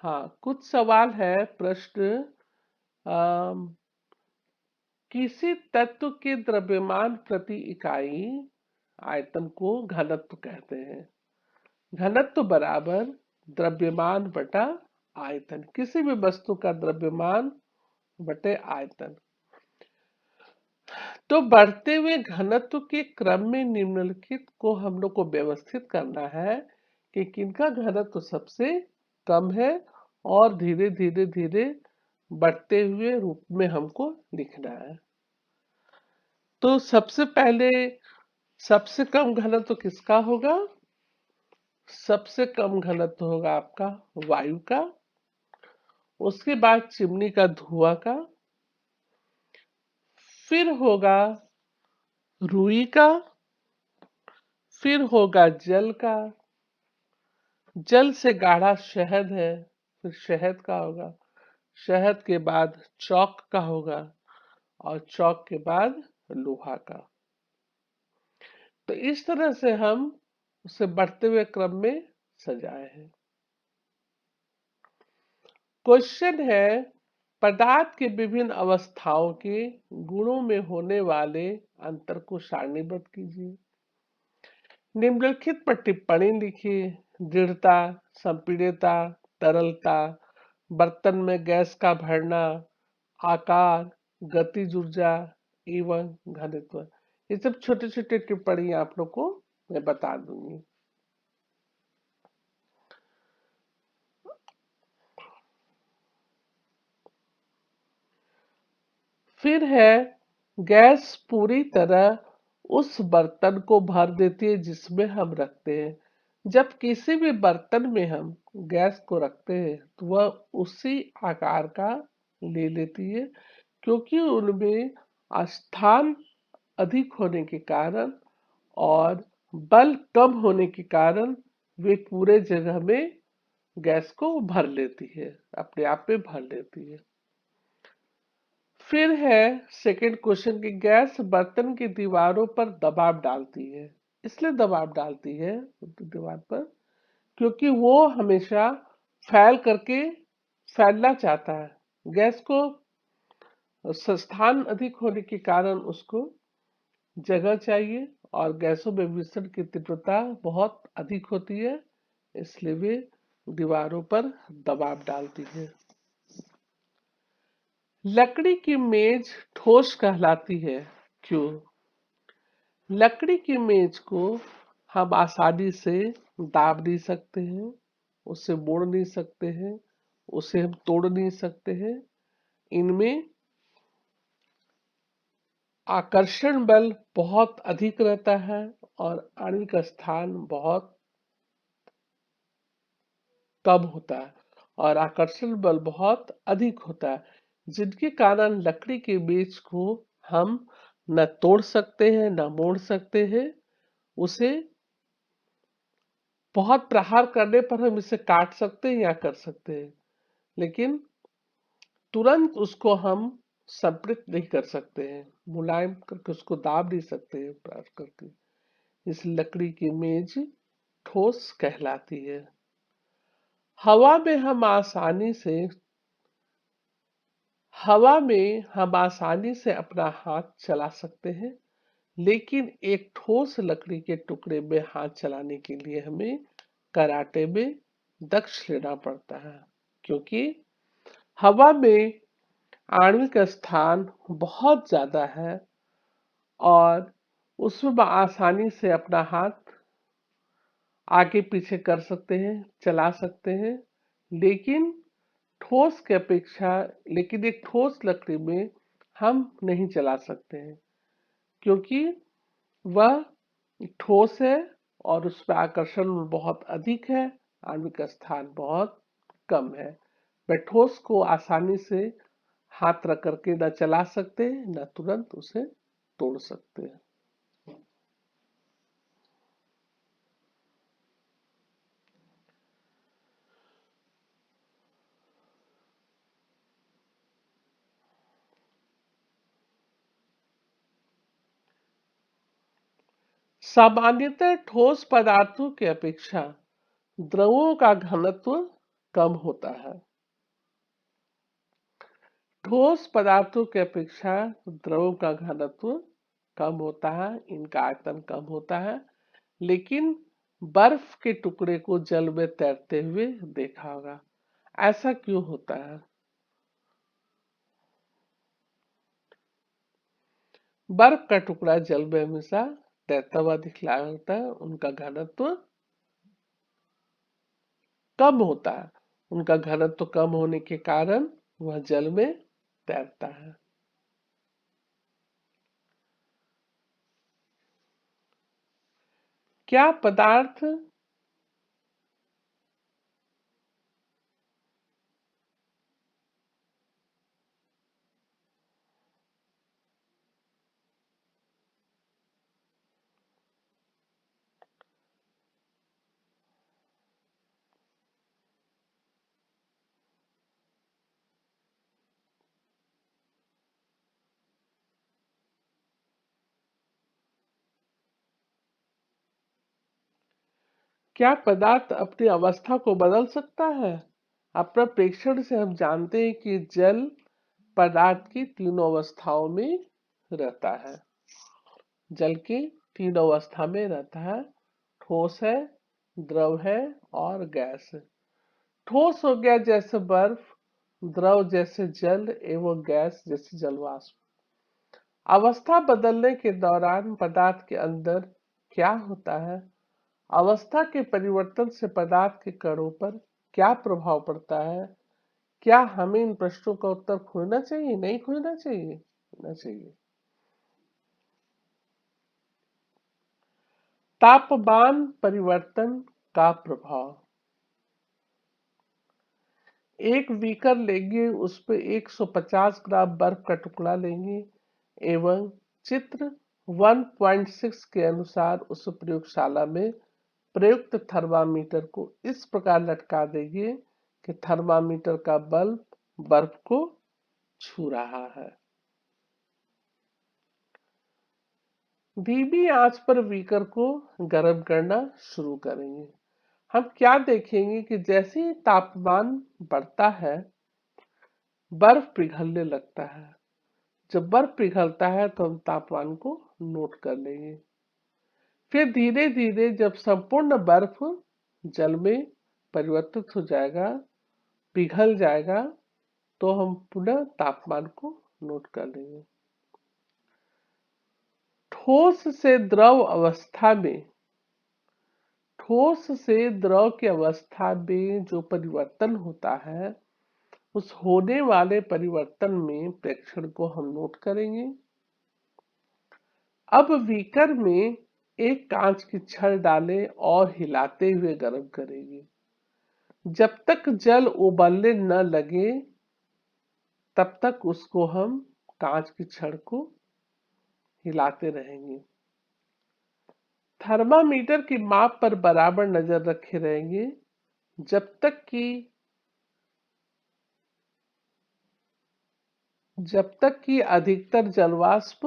हाँ, कुछ सवाल है। प्रश्न, अम, किसी तत्व के द्रव्यमान प्रति इकाई आयतन को घनत्व कहते हैं। घनत्व बराबर द्रव्यमान बटा आयतन, किसी भी वस्तु का द्रव्यमान बटे आयतन। तो बढ़ते हुए घनत्व के क्रम में निम्नलिखित को हम लोग को व्यवस्थित करना है कि किनका घनत्व सबसे कम है और धीरे धीरे धीरे बढ़ते हुए रूप में हमको लिखना है। तो सबसे पहले सबसे कम घनत्व किसका होगा? सबसे कम घनत्व होगा आपका वायु का, उसके बाद चिमनी का धुआं का, फिर होगा रुई का, फिर होगा जल का, जल से गाढ़ा शहद है, फिर शहद का होगा, शहद के बाद चौक का होगा और चौक के बाद लोहा का। तो इस तरह से हम उसे बढ़ते हुए क्रम में सजाए हैं। क्वेश्चन है, पदार्थ के विभिन्न अवस्थाओं के गुणों में होने वाले अंतर को सारणीबद्ध कीजिए। निम्नलिखित पर टिप्पणी लिखिए। दृढ़ता, संपीड़ितता, तरलता, बर्तन में गैस का भरना, आकार, गतिज ऊर्जा एवं घनत्व। ये सब छोटे छोटे टिप्पणी आप लोग को मैं बता दूंगी। फिर है, गैस पूरी तरह उस बर्तन को भर देती है जिसमें हम रखते हैं। जब किसी भी बर्तन में हम गैस को रखते हैं तो वह उसी आकार का ले लेती है, क्योंकि उनमें स्थान अधिक होने के कारण और बल कम होने के कारण वे पूरे जगह में गैस को भर लेती है, अपने आप में भर लेती है। फिर है सेकंड क्वेश्चन की, गैस बर्तन की दीवारों पर दबाव डालती है। इसलिए दबाव डालती है दीवार पर क्योंकि वो हमेशा फैल करके फैलना चाहता है। गैस को स्थान अधिक होने के कारण उसको जगह चाहिए और गैसों में विसरण की तीव्रता बहुत अधिक होती है, इसलिए वे दीवारों पर दबाव डालती है। लकड़ी की मेज ठोस कहलाती है, क्यों? लकड़ी की मेज को हम आसानी से दाब नहीं सकते हैं, उसे मोड़ नहीं सकते हैं, उसे हम तोड़ नहीं सकते हैं। इनमें आकर्षण बल बहुत अधिक रहता है और आणविक स्थान बहुत कम होता है और आकर्षण बल बहुत अधिक होता है, जिनके कारण लकड़ी के मेज को हम न तोड़ सकते हैं न मोड़ सकते हैं। उसे बहुत प्रहार करने पर हम इसे काट सकते हैं या कर सकते हैं, लेकिन तुरंत उसको हम संपृक्त नहीं कर सकते हैं, मुलायम करके उसको दाब नहीं सकते हैं प्रहार करके। इस लकड़ी की मेज ठोस कहलाती है। हवा में हम आसानी से हवा में हम आसानी से अपना हाथ चला सकते हैं, लेकिन एक ठोस लकड़ी के टुकड़े में हाथ चलाने के लिए हमें कराटे में दक्ष लेना पड़ता है। क्योंकि हवा में आणविक स्थान बहुत ज्यादा है और उसमें आसानी से अपना हाथ आगे पीछे कर सकते हैं, चला सकते हैं। लेकिन ठोस के अपेक्षा लेकिन एक ठोस लकड़ी में हम नहीं चला सकते हैं, क्योंकि वह ठोस है और उस पर आकर्षण बहुत अधिक है, आणविक स्थान बहुत कम है। वह ठोस को आसानी से हाथ रख करके न चला सकते न तुरंत उसे तोड़ सकते हैं। सामान्यतः ठोस पदार्थों की अपेक्षा द्रवों का घनत्व कम होता है। ठोस पदार्थों की अपेक्षा द्रवों का घनत्व कम होता है, इनका आयतन कम होता है। लेकिन बर्फ के टुकड़े को जल में तैरते हुए देखा होगा। ऐसा क्यों होता है? बर्फ का टुकड़ा जल में हमेशा तैरता हुआ दिखलाया होता है, उनका घनत्व कम होता है। उनका घनत्व कम होने के कारण वह जल में तैरता है। क्या पदार्थ क्या पदार्थ अपनी अवस्था को बदल सकता है? अपना प्रेक्षण से हम जानते हैं कि जल पदार्थ की तीनों अवस्थाओं में रहता है। जल की तीनों अवस्था में रहता है, ठोस है, द्रव है और गैस है। ठोस हो गया जैसे बर्फ, द्रव जैसे जल एवं गैस जैसे जलवाष्प। अवस्था बदलने के दौरान पदार्थ के अंदर क्या होता है? अवस्था के परिवर्तन से पदार्थ के कणों पर क्या प्रभाव पड़ता है? क्या हमें इन प्रश्नों का उत्तर खोजना चाहिए? नहीं खोजना चाहिए? ना चाहिए। तापमान परिवर्तन का प्रभाव। एक बीकर लेंगे, उस पर 150 ग्राम बर्फ का टुकड़ा लेंगे एवं चित्र 1.6 के अनुसार उस प्रयोगशाला में प्रयुक्त थर्मामीटर को इस प्रकार लटका देंगे कि थर्मामीटर का बल्ब बर्फ को छू रहा है। धीमी आंच पर बीकर को गर्म करना शुरू करेंगे। हम क्या देखेंगे कि जैसे ही तापमान बढ़ता है, बर्फ पिघलने लगता है। जब बर्फ पिघलता है तो हम तापमान को नोट कर लेंगे। फिर धीरे धीरे जब संपूर्ण बर्फ जल में परिवर्तित हो जाएगा, पिघल जाएगा, तो हम पुनः तापमान को नोट कर लेंगे। ठोस से द्रव अवस्था में, ठोस से द्रव की अवस्था में जो परिवर्तन होता है, उस होने वाले परिवर्तन में प्रेक्षण को हम नोट करेंगे। अब बीकर में एक कांच की छड़ डालें और हिलाते हुए गर्म करेंगे। जब तक जल उबलने न लगे तब तक उसको हम कांच की छड़ को हिलाते रहेंगे। थर्मामीटर की माप पर बराबर नजर रखे रहेंगे जब तक कि अधिकतर जलवाष्प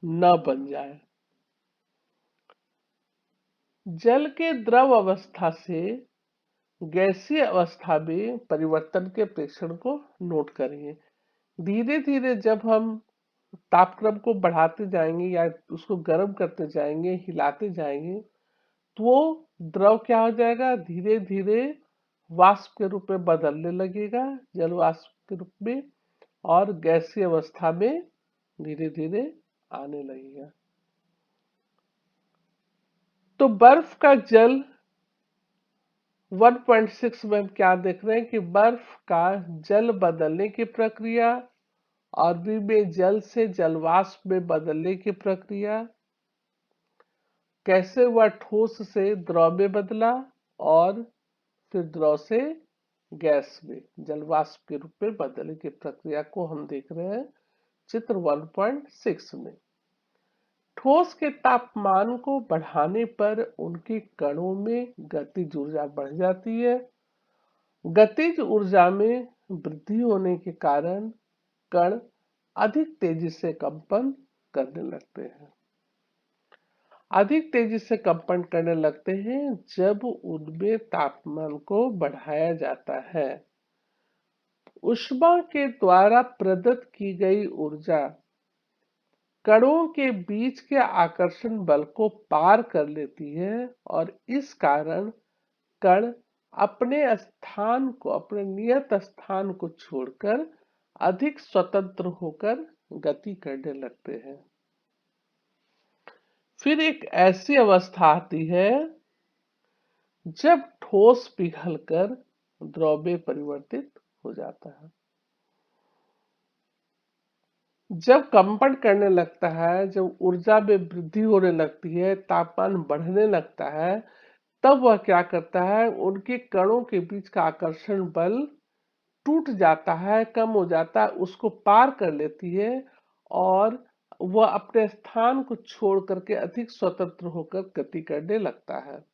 न बन जाए। जल के द्रव अवस्था से गैसीय अवस्था में परिवर्तन के प्रेक्षण को नोट करेंगे। धीरे धीरे जब हम तापक्रम को बढ़ाते जाएंगे या उसको गर्म करते जाएंगे, हिलाते जाएंगे, तो वो द्रव क्या हो जाएगा? धीरे धीरे वाष्प के रूप में बदलने लगेगा, जल वाष्प के रूप में, और गैसीय अवस्था में धीरे धीरे आने लगेगा। तो बर्फ का जल 1.6 में हम क्या देख रहे हैं कि बर्फ का जल बदलने की प्रक्रिया, और बी में जल से जलवाष्प में बदलने की प्रक्रिया, कैसे वह ठोस से द्रव में बदला और फिर द्रव से गैस में जलवाष्प के रूप में बदलने की प्रक्रिया को हम देख रहे हैं चित्र 1.6 में। ठोस के तापमान को बढ़ाने पर उनके कणों में गतिज ऊर्जा बढ़ जाती है। गतिज ऊर्जा में वृद्धि होने के कारण कण अधिक तेजी से कंपन करने लगते हैं। अधिक तेजी से कंपन करने लगते हैं जब उनमें तापमान को बढ़ाया जाता है। ऊष्मा के द्वारा प्रदत्त की गई ऊर्जा कणों के बीच के आकर्षण बल को पार कर लेती है और इस कारण कण अपने नियत स्थान को छोड़कर अधिक स्वतंत्र होकर गति करने लगते हैं। फिर एक ऐसी अवस्था आती है जब ठोस पिघलकर द्रव में परिवर्तित हो जाता है। जब कंपन करने लगता है, जब ऊर्जा में वृद्धि होने लगती है, तापमान बढ़ने लगता है, तब वह क्या करता है, उनके कणों के बीच का आकर्षण बल टूट जाता है, कम हो जाता है, उसको पार कर लेती है और वह अपने स्थान को छोड़ करके अधिक स्वतंत्र होकर गति करने लगता है।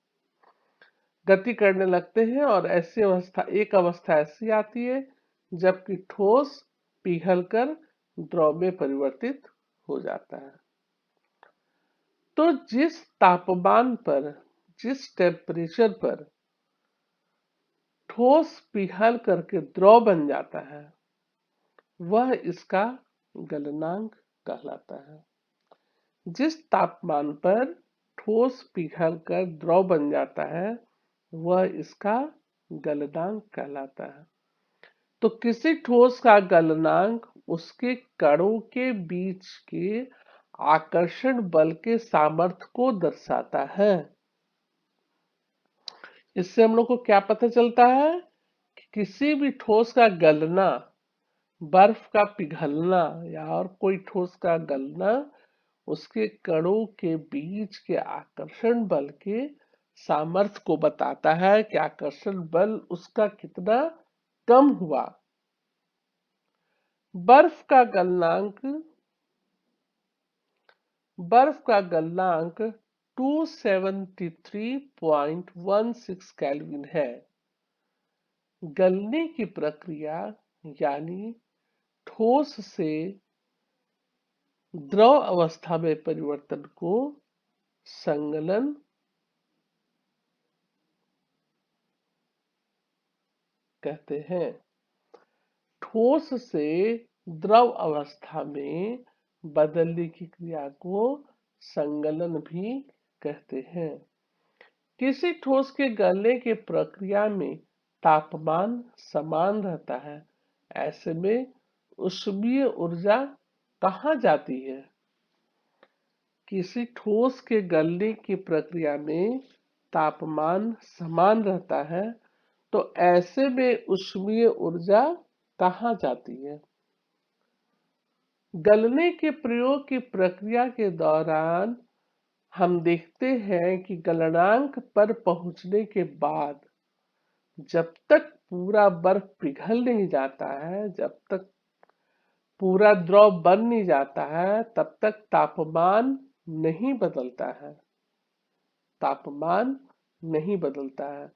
गति करने लगते हैं और एक अवस्था ऐसी आती है जबकि ठोस पिघलकर द्रव में परिवर्तित हो जाता है। तो जिस तापमान पर, जिस टेम्परेचर पर ठोस पिघल करके द्रव बन जाता है वह इसका गलनांक कहलाता है। जिस तापमान पर ठोस पिघलकर द्रव बन जाता है वह इसका गलनांक कहलाता है। तो किसी ठोस का गलनांक उसके कणों के बीच के आकर्षण बल के सामर्थ्य को दर्शाता है। इससे हम लोग को क्या पता चलता है कि किसी भी ठोस का गलना, बर्फ का पिघलना या और कोई ठोस का गलना उसके कणों के बीच के आकर्षण बल के सामर्थ्य को बताता है कि आकर्षण बल उसका कितना कम हुआ। बर्फ का गलनांक 273.16 केल्विन है। गलने की प्रक्रिया यानी ठोस से द्रव अवस्था में परिवर्तन को संगलन कहते हैं। ठोस से द्रव अवस्था में बदलने की क्रिया को संगलन भी कहते हैं। किसी ठोस के गलने की प्रक्रिया में तापमान समान रहता है, ऐसे में ऊष्मीय ऊर्जा कहाँ जाती है? किसी ठोस के गलने की प्रक्रिया में तापमान समान रहता है, तो ऐसे में ऊष्मीय ऊर्जा कहाँ जाती है? गलने के प्रयोग की प्रक्रिया के दौरान हम देखते हैं कि गलनांक पर पहुंचने के बाद जब तक पूरा बर्फ पिघल नहीं जाता है, जब तक पूरा द्रव बन नहीं जाता है, तब तक तापमान नहीं बदलता है। तापमान नहीं बदलता है।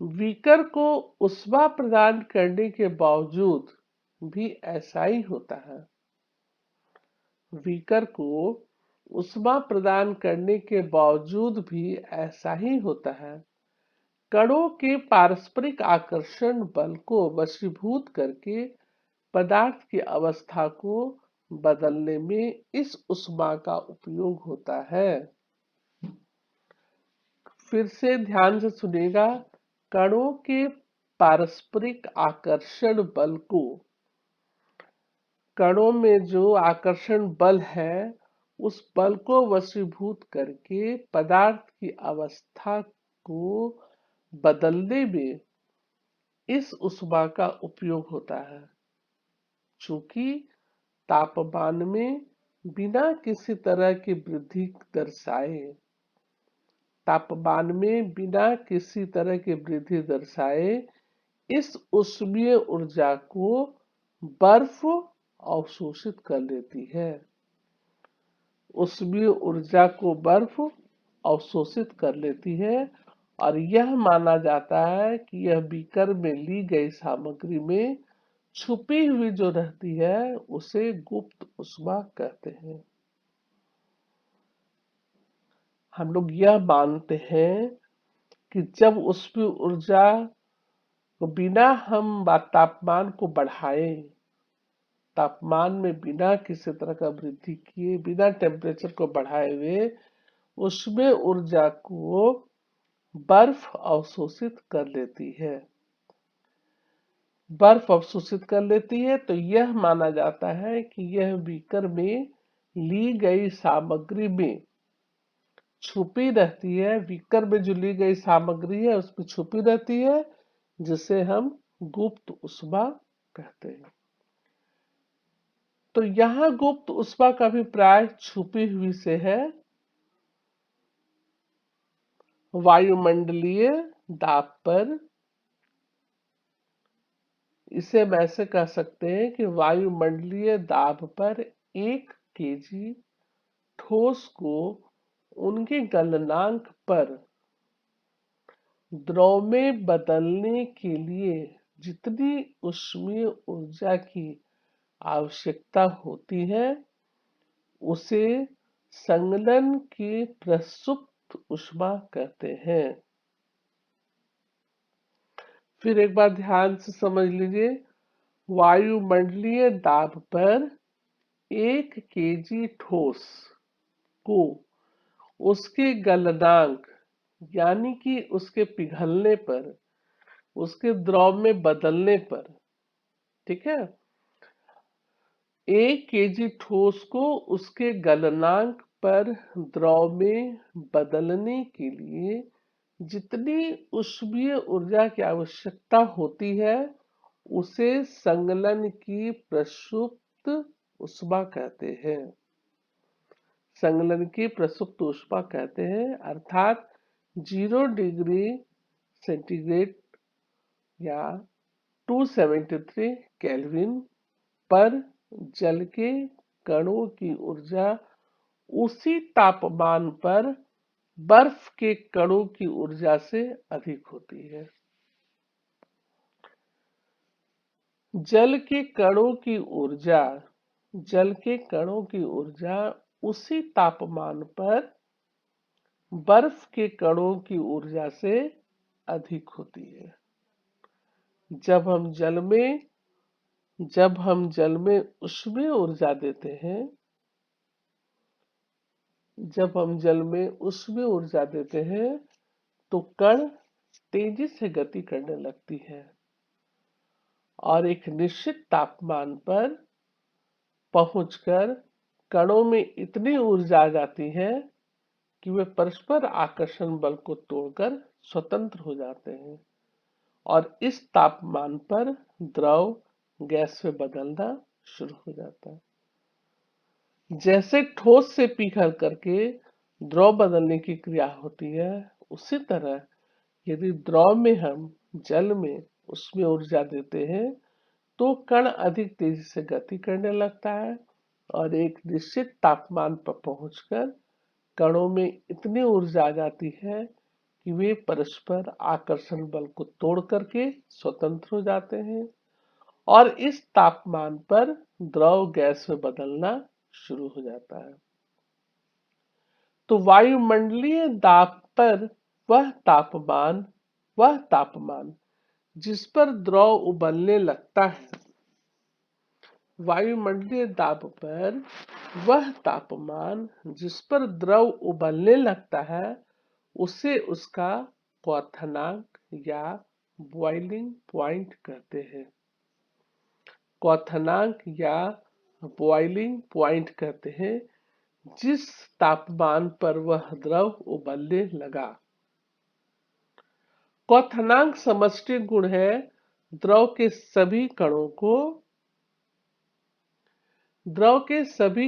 बीकर को ऊष्मा प्रदान करने के बावजूद भी ऐसा ही होता है। बीकर को ऊष्मा प्रदान करने के बावजूद भी ऐसा ही होता है। कणों के पारस्परिक आकर्षण बल को वशीभूत करके पदार्थ की अवस्था को बदलने में इस ऊष्मा का उपयोग होता है। फिर से ध्यान से सुनिएगा। कणों के पारस्परिक आकर्षण बल को, कणों में जो आकर्षण बल है उस बल को वशीभूत करके पदार्थ की अवस्था को बदलने में इस ऊष्मा का उपयोग होता है। चूंकि तापमान में बिना किसी तरह की वृद्धि दर्शाए, तापमान में बिना किसी तरह की वृद्धि दर्शाए इस ऊष्मीय ऊर्जा को बर्फ अवशोषित कर लेती है। ऊष्मीय ऊर्जा को बर्फ अवशोषित कर लेती है और यह माना जाता है कि यह बीकर में ली गई सामग्री में छुपी हुई जो रहती है उसे गुप्त ऊष्मा कहते हैं। हम लोग यह मानते हैं कि जब ऊष्मीय ऊर्जा को बिना हम तापमान को बढ़ाए, तापमान में बिना किसी तरह का वृद्धि किए, बिना टेम्परेचर को बढ़ाए हुए ऊष्मीय ऊर्जा को बर्फ अवशोषित कर लेती है, बर्फ अवशोषित कर लेती है, तो यह माना जाता है कि यह बीकर में ली गई सामग्री में छुपी रहती है। बीकर में जो ली गई सामग्री है उसमें छुपी रहती है, जिसे हम गुप्त ऊष्मा कहते हैं। तो यहाँ गुप्त ऊष्मा का अभिप्राय छुपी हुई से है। वायुमंडलीय दाब पर, इसे हम ऐसे कह सकते हैं कि वायुमंडलीय दाब पर 1 केजी ठोस को उनके गलनांक पर द्रव में बदलने के लिए जितनी ऊष्मीय ऊर्जा की आवश्यकता होती है उसे संगलन की प्रसुप्त ऊष्मा कहते हैं। फिर एक बार ध्यान से समझ लीजिए, वायुमंडलीय दाब पर 1 केजी ठोस को उसके गलनांक यानी कि उसके पिघलने पर, उसके द्रव में बदलने पर, ठीक है, 1 केजी ठोस को उसके गलनांक पर द्रव में बदलने के लिए जितनी ऊष्मीय ऊर्जा की आवश्यकता होती है उसे संगलन की प्रसुप्त ऊष्मा कहते हैं। संगलन की प्रसुप्त ऊष्मा कहते हैं, अर्थात 0 डिग्री सेंटीग्रेड या 273 केल्विन पर जल के कणों की ऊर्जा उसी तापमान पर बर्फ के कणों की ऊर्जा से अधिक होती है। जल के कणों की ऊर्जा, जल के कणों की ऊर्जा उसी तापमान पर बर्फ के कणों की ऊर्जा से अधिक होती है। जब हम जल में ऊष्मीय ऊर्जा देते हैं, जब हम जल में ऊष्मीय ऊर्जा देते हैं तो कण तेजी से गति करने लगती है और एक निश्चित तापमान पर पहुंचकर कणों में इतनी ऊर्जा आ जाती है कि वे परस्पर आकर्षण बल को तोड़कर स्वतंत्र हो जाते हैं और इस तापमान पर द्रव गैस में बदलना शुरू हो जाता है। जैसे ठोस से पिघल करके द्रव बदलने की क्रिया होती है, उसी तरह यदि द्रव में हम जल में उसमें ऊर्जा देते हैं तो कण अधिक तेजी से गति करने लगता है और एक निश्चित तापमान पर पहुंचकर कणों में इतनी ऊर्जा आ जाती है कि वे परस्पर आकर्षण बल को तोड़ करके स्वतंत्र हो जाते हैं और इस तापमान पर द्रव गैस में बदलना शुरू हो जाता है। तो वायुमंडलीय दाब पर वह तापमान जिस पर द्रव उबलने लगता है, वायुमंडलीय दाब पर वह तापमान जिस पर द्रव उबलने लगता है उसे उसका क्वथनांक या बॉइलिंग पॉइंट कहते हैं। क्वथनांक या बॉइलिंग पॉइंट कहते हैं जिस तापमान पर वह द्रव उबलने लगा। क्वथनांक समष्टि गुण है द्रव के सभी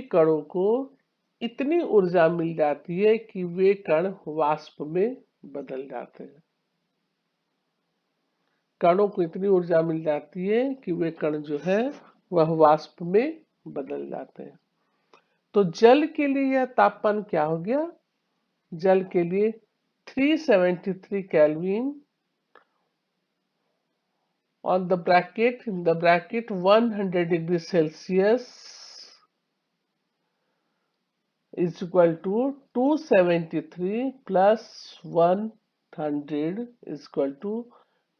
कणों को इतनी ऊर्जा मिल जाती है कि वे कण वाष्प में बदल जाते हैं। कणों को इतनी ऊर्जा मिल जाती है कि वे कण जो है वह वाष्प में बदल जाते हैं। तो जल के लिए यह तापमान क्या हो गया? जल के लिए 373 kelvin on the bracket, in the bracket 100 degree Celsius is equal to 273 plus 100 is equal to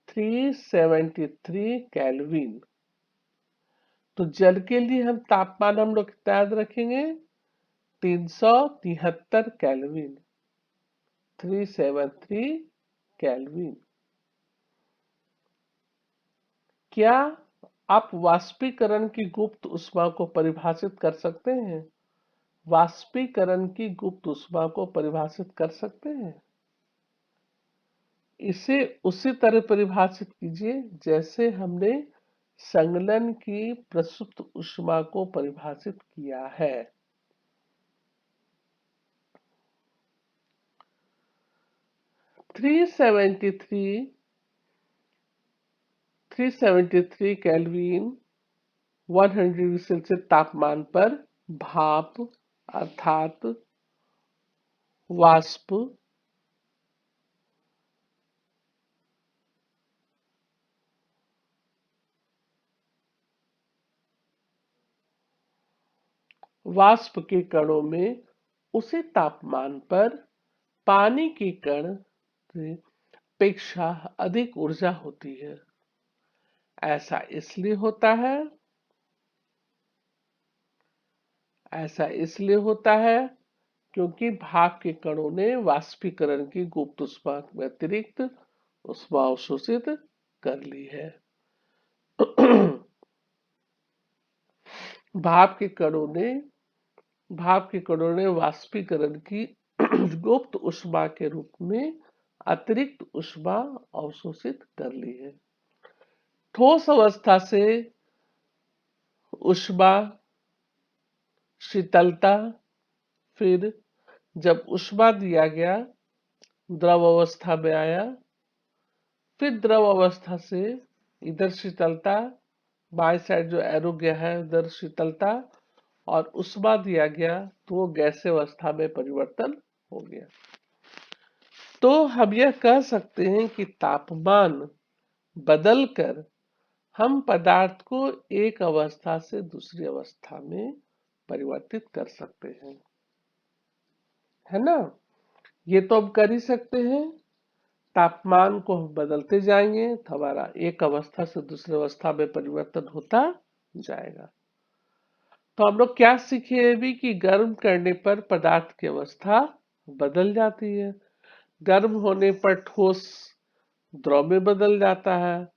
373 kelvin. तो जल के लिए हम तापमान हम लोग कितना याद रखेंगे? 373 केल्विन, 373 केल्विन। क्या आप वाष्पीकरण की गुप्त ऊष्मा को परिभाषित कर सकते हैं? वाष्पीकरण की गुप्त ऊष्मा को परिभाषित कर सकते हैं? इसे उसी तरह परिभाषित कीजिए जैसे हमने संगलन की प्रसुप्त ऊष्मा को परिभाषित किया है। Three seventy three kelvin 100 degree Celsius तापमान पर भाप अर्थात वाष्प के कणों में उसी तापमान पर पानी के कण से अपेक्षा अधिक ऊर्जा होती है। ऐसा इसलिए होता है क्योंकि भाप के कणों ने वाष्पीकरण की गुप्त ऊष्मा के अतिरिक्त ऊष्मा अवशोषित कर ली है। भाप के कणों ने वाष्पीकरण की गुप्त ऊष्मा के रूप में अतिरिक्त ऊष्मा अवशोषित कर ली है। ठोस अवस्था से ऊष्मा शीतलता, फिर जब ऊष्मा दिया गया द्रव अवस्था में आया, फिर द्रव अवस्था से इधर शीतलता, बाएं साइड जो एरो गया है उधर शीतलता, और ऊष्मा दिया गया तो वो गैसीय अवस्था में परिवर्तन हो गया। तो हम यह कह सकते हैं कि तापमान बदलकर हम पदार्थ को एक अवस्था से दूसरी अवस्था में परिवर्तित कर सकते हैं, है ना? ये तो हम कर ही सकते हैं। तापमान को हम बदलते जाएंगे तो हमारा एक अवस्था से दूसरी अवस्था में परिवर्तन होता जाएगा। तो हम लोग क्या सीखे अभी कि गर्म करने पर पदार्थ की अवस्था बदल जाती है। गर्म होने पर ठोस द्रव में बदल जाता है,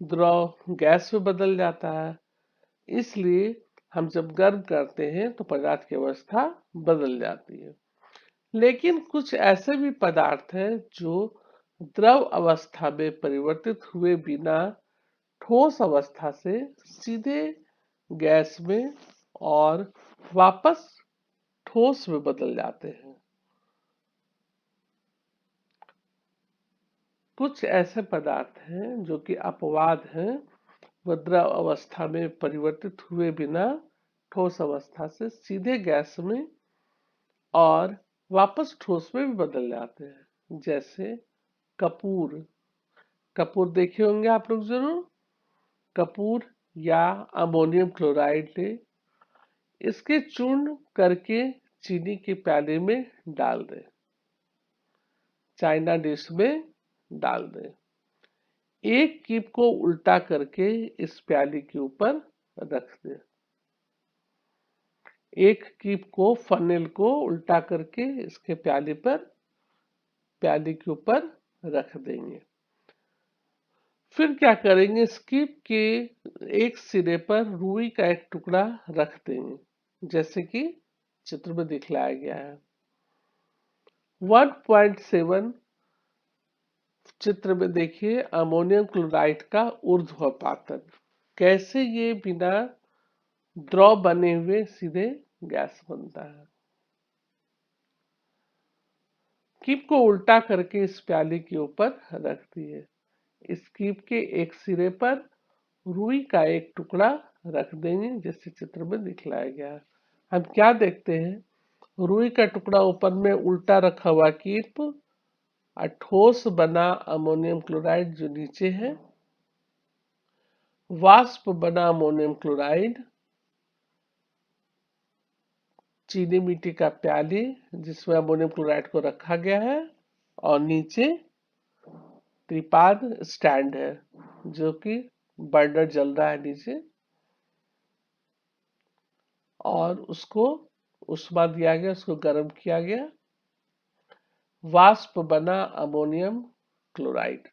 द्रव गैस में बदल जाता है। इसलिए हम जब गर्म करते हैं तो पदार्थ की अवस्था बदल जाती है। लेकिन कुछ ऐसे भी पदार्थ हैं जो द्रव अवस्था में परिवर्तित हुए बिना ठोस अवस्था से सीधे गैस में और वापस ठोस में बदल जाते हैं। कुछ ऐसे पदार्थ हैं जो कि अपवाद हैं, वह द्रव अवस्था में परिवर्तित हुए बिना ठोस अवस्था से सीधे गैस में और वापस ठोस में भी बदल जाते हैं। जैसे कपूर देखे होंगे आप लोग जरूर। कपूर या अमोनियम क्लोराइड ले, इसके चूर्ण करके चीनी के प्याले में डाल दें, चाइना डिश में डाल दें। एक कीप को उल्टा करके इस प्याली के ऊपर रख दें। एक कीप को फनेल को उल्टा करके इसके प्याली के ऊपर रख देंगे। फिर क्या करेंगे, स्कीप के एक सिरे पर रुई का एक टुकड़ा रख देंगे, जैसे कि चित्र में दिखलाया गया है। 1.7 चित्र में देखिए अमोनियम क्लोराइड का ऊर्ध्वपातन, कैसे ये बिना द्रव बने हुए सीधे गैस बनता है। कीप को उल्टा करके इस प्याली के ऊपर रख दिए। इस कीप के एक सिरे पर रुई का एक टुकड़ा रख देंगे, जैसे चित्र में दिखलाया गया है। हम क्या देखते हैं, रुई का टुकड़ा ऊपर में उल्टा रखा हुआ कीप और ठोस बना अमोनियम क्लोराइड जो नीचे है, वाष्प बना अमोनियम क्लोराइड, चीनी मिट्टी का प्याली जिसमें अमोनियम क्लोराइड को रखा गया है, और नीचे त्रिपाद स्टैंड है जो कि बर्नर जल रहा है नीचे, और उसको उष्मा दिया गया, उसको गर्म किया गया, वाष्प बना अमोनियम क्लोराइड,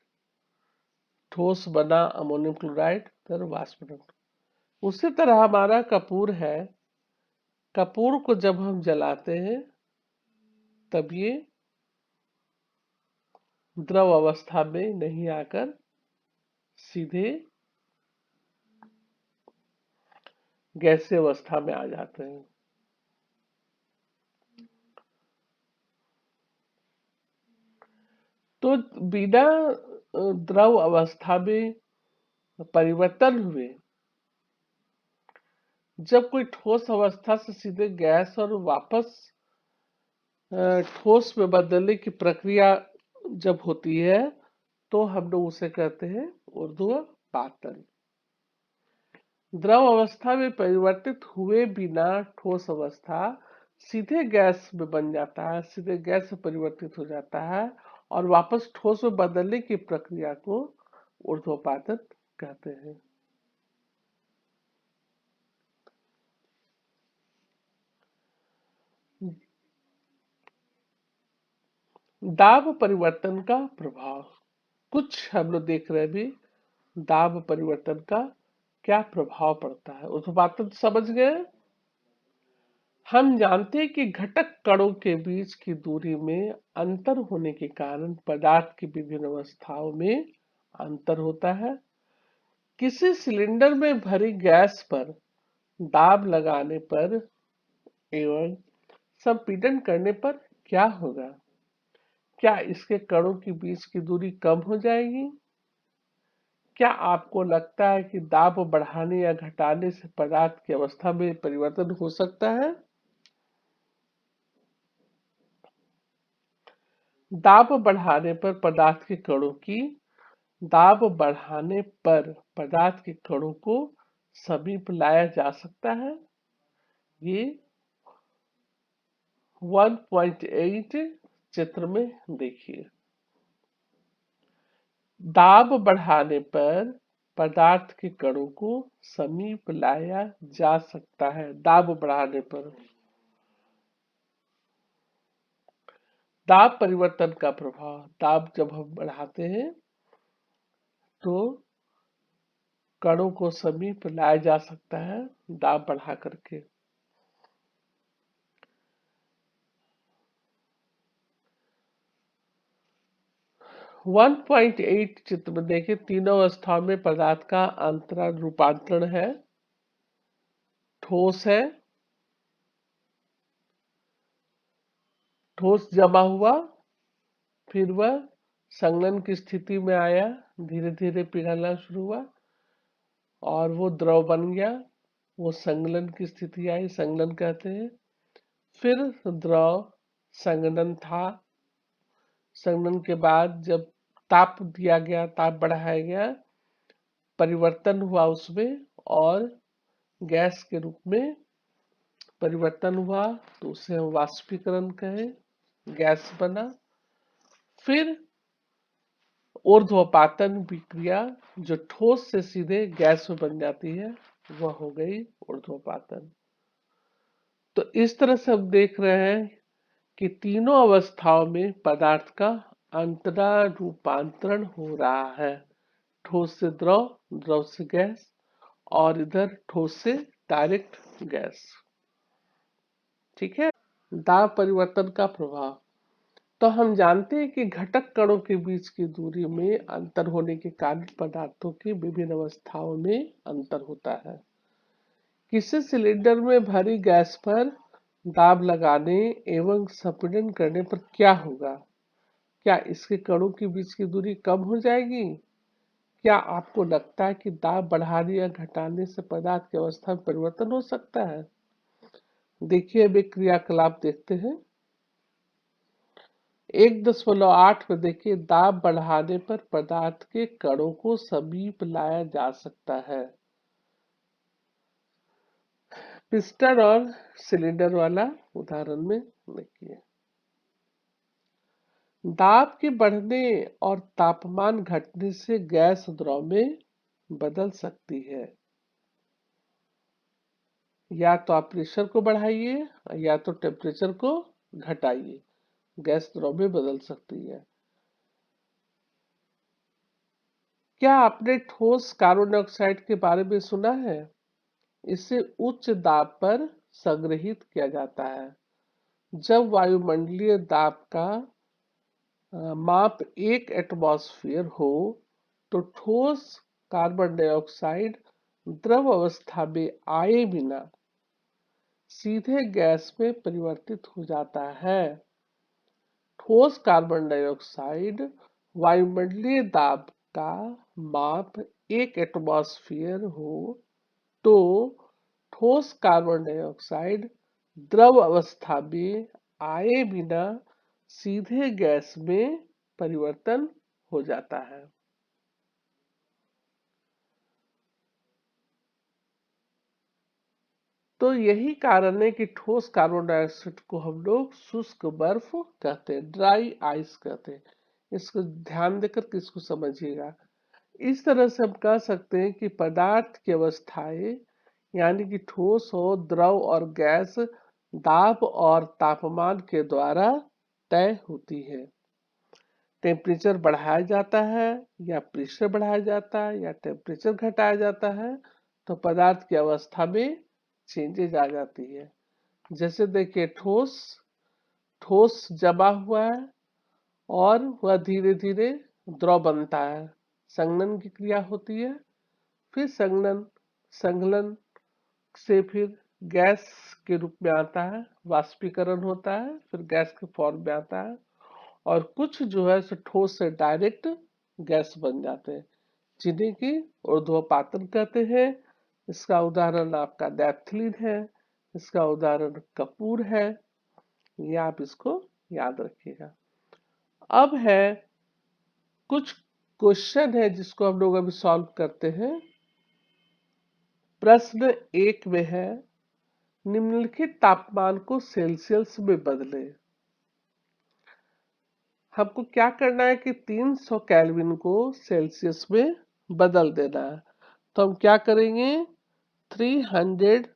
ठोस बना अमोनियम क्लोराइड, फिर वाष्प बना। उसी तरह हमारा कपूर है, कपूर को जब हम जलाते हैं तब ये द्रव अवस्था में नहीं आकर सीधे गैसीय अवस्था में आ जाते हैं। तो बिना द्रव अवस्था में परिवर्तन हुए जब कोई ठोस अवस्था से सीधे गैस और वापस ठोस में बदलने की प्रक्रिया जब होती है तो हम लोग उसे कहते हैं ऊर्ध्वपातन। द्रव अवस्था में परिवर्तित हुए बिना ठोस अवस्था सीधे गैस में बन जाता है, सीधे गैस में परिवर्तित हो जाता है और वापस ठोस में बदलने की प्रक्रिया को ऊर्ध्वपातन कहते हैं। दाब परिवर्तन का प्रभाव, कुछ हम लोग देख रहे हैं भी दाब परिवर्तन का क्या प्रभाव पड़ता है। ऊर्ध्वपातन समझ गए। हम जानते हैं कि घटक कणों के बीच की दूरी में अंतर होने के कारण पदार्थ की विभिन्न अवस्थाओं में अंतर होता है। किसी सिलेंडर में भरी गैस पर दाब लगाने पर एवं संपीड़न करने पर क्या होगा? क्या इसके कणों के बीच की दूरी कम हो जाएगी? क्या आपको लगता है कि दाब बढ़ाने या घटाने से पदार्थ की अवस्था में परिवर्तन हो सकता है? दाब बढ़ाने पर पदार्थ के कणों की दाब बढ़ाने पर पदार्थ के कणों को समीप लाया जा सकता है। ये 1.8 चित्र में देखिए। दाब बढ़ाने पर पदार्थ के कणों को समीप लाया जा सकता है। दाब बढ़ाने पर दाब परिवर्तन का प्रभाव, दाब जब हम बढ़ाते हैं तो कणों को समीप लाया जा सकता है दाब बढ़ा करके। वन 1.8 चित्र में देखिए, तीनों अवस्थाओं में पदार्थ का अंतरण रूपांतरण है। ठोस है, ठोस जमा हुआ, फिर वह संघनन की स्थिति में आया, धीरे धीरे पिघलना शुरू हुआ और वो द्रव बन गया, वो संघनन की स्थिति आई, संघनन कहते हैं। फिर द्रव संघनन था, संघनन के बाद जब ताप दिया गया, ताप बढ़ाया गया, परिवर्तन हुआ उसमें और गैस के रूप में परिवर्तन हुआ, तो उसे हम वाष्पीकरण कहें, गैस बना। फिर ऊर्ध्वपातन प्रक्रिया जो ठोस से सीधे गैस में बन जाती है, वह हो गई ऊर्ध्वपातन। तो इस तरह से हम देख रहे हैं कि तीनों अवस्थाओं में पदार्थ का अंतरा रूपांतरण हो रहा है, ठोस से द्रव, द्रव से गैस, और इधर ठोस से डायरेक्ट गैस। ठीक है। दाब परिवर्तन का प्रभाव। तो हम जानते हैं कि घटक कणों के बीच की दूरी में अंतर होने के कारण पदार्थों की विभिन्न अवस्थाओं में अंतर होता है। किसी सिलेंडर में भरी गैस पर दाब लगाने एवं संपीड़न करने पर क्या होगा? क्या इसके कणों के बीच की दूरी कम हो जाएगी? क्या आपको लगता है कि दाब बढ़ाने या घटाने से पदार्थ की अवस्था में परिवर्तन हो सकता है? देखिए, अब एक क्रियाकलाप देखते हैं। 1.8 में देखिए, दाब बढ़ाने पर पदार्थ के कणों को समीप लाया जा सकता है। पिस्टन और सिलेंडर वाला उदाहरण में देखिए, दाब के बढ़ने और तापमान घटने से गैस द्रव में बदल सकती है। या तो आप प्रेशर को बढ़ाइए या तो टेम्परेचर को घटाइए, गैस द्रव में बदल सकती है। क्या आपने ठोस कार्बन डाइऑक्साइड के बारे में सुना है? इसे उच्च दाब पर संग्रहित किया जाता है। जब वायुमंडलीय दाब का माप 1 एटमॉस्फेयर हो तो ठोस कार्बन डाइऑक्साइड द्रव अवस्था में आए बिना सीधे गैस में परिवर्तित हो जाता है। ठोस कार्बन डाइऑक्साइड वायुमंडलीय दाब का माप 1 एटमॉस्फेयर हो तो ठोस कार्बन डाइऑक्साइड द्रव अवस्था में आए बिना सीधे गैस में परिवर्तन हो जाता है। तो यही कारण है कि ठोस कार्बन डाइऑक्साइड को हम लोग शुष्क बर्फ कहते हैं, ड्राई आइस कहते हैं। इसको ध्यान देकर के इसको समझिएगा। इस तरह से हम कह सकते हैं कि पदार्थ की अवस्थाएं यानी कि ठोस हो, द्रव और गैस दाब और तापमान के द्वारा तय होती है। टेम्परेचर बढ़ाया जाता है या प्रेशर बढ़ाया जाता है या टेम्परेचर घटाया जाता है तो पदार्थ की अवस्था में चेंजेज आ जाती है। जैसे देखिए, ठोस ठोस जमा हुआ है और वह धीरे धीरे द्रव बनता है, संघनन की क्रिया होती है, फिर संघनन से फिर गैस के रूप में आता है, वाष्पीकरण होता है, फिर गैस के फॉर्म में आता है, और कुछ जो है सो ठोस से डायरेक्ट गैस बन जाते हैं, जिन्हें की ऊर्ध्वपातन कहते हैं। इसका उदाहरण आपका नैप्थलीन है, इसका उदाहरण कपूर है। ये आप इसको याद रखिएगा। अब है कुछ क्वेश्चन है जिसको हम लोग अभी सॉल्व करते हैं। प्रश्न 1 में है, निम्नलिखित तापमान को सेल्सियस में बदले। हमको क्या करना है कि 300 केल्विन को सेल्सियस में बदल देना है। तो हम क्या करेंगे, 300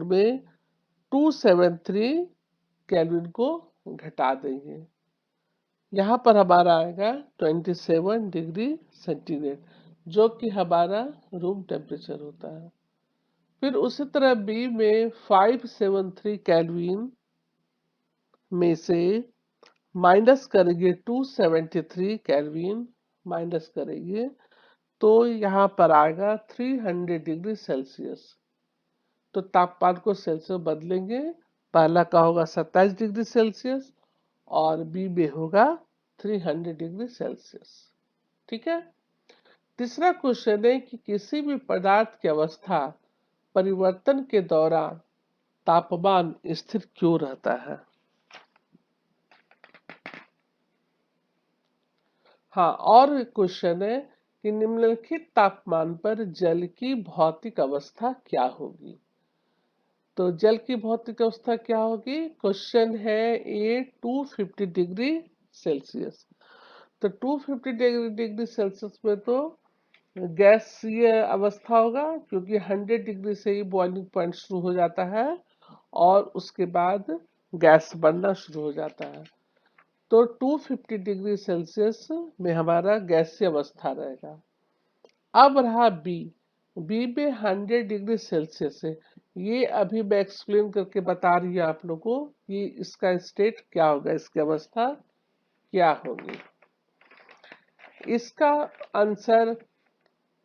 में 273 केल्विन को घटा देंगे। यहाँ पर हमारा आएगा 27 डिग्री सेंटीग्रेड, जो कि हमारा रूम टेम्परेचर होता है। फिर उसी तरह बी में 573 केल्विन में से माइनस करेंगे 273 केल्विन, माइनस करेंगे तो यहाँ पर आएगा 300 डिग्री सेल्सियस। तो तापमान को सेल्सियस बदलेंगे, पहला का होगा 27 डिग्री सेल्सियस और बी में होगा 300 डिग्री सेल्सियस। ठीक है। तीसरा क्वेश्चन है कि किसी भी पदार्थ की अवस्था परिवर्तन के दौरान तापमान स्थिर क्यों रहता है? हाँ, और एक क्वेश्चन है कि निम्नलिखित तापमान पर जल की भौतिक अवस्था क्या होगी? तो जल की भौतिक अवस्था क्या होगी? क्वेश्चन है ए 250 डिग्री सेल्सियस। तो 250 डिग्री सेल्सियस में तो गैसीय अवस्था होगा, क्योंकि 100 डिग्री से ही बॉइलिंग पॉइंट शुरू हो जाता है और उसके बाद गैस बनना शुरू हो जाता है। तो 250 डिग्री सेल्सियस में हमारा गैसीय अवस्था रहेगा। अब रहा बी, बी में 100 डिग्री सेल्सियस है। ये अभी मैं एक्सप्लेन करके बता रही हूँ आप लोगों को कि इसका स्टेट क्या होगा, इसकी अवस्था क्या होगी। इसका आंसर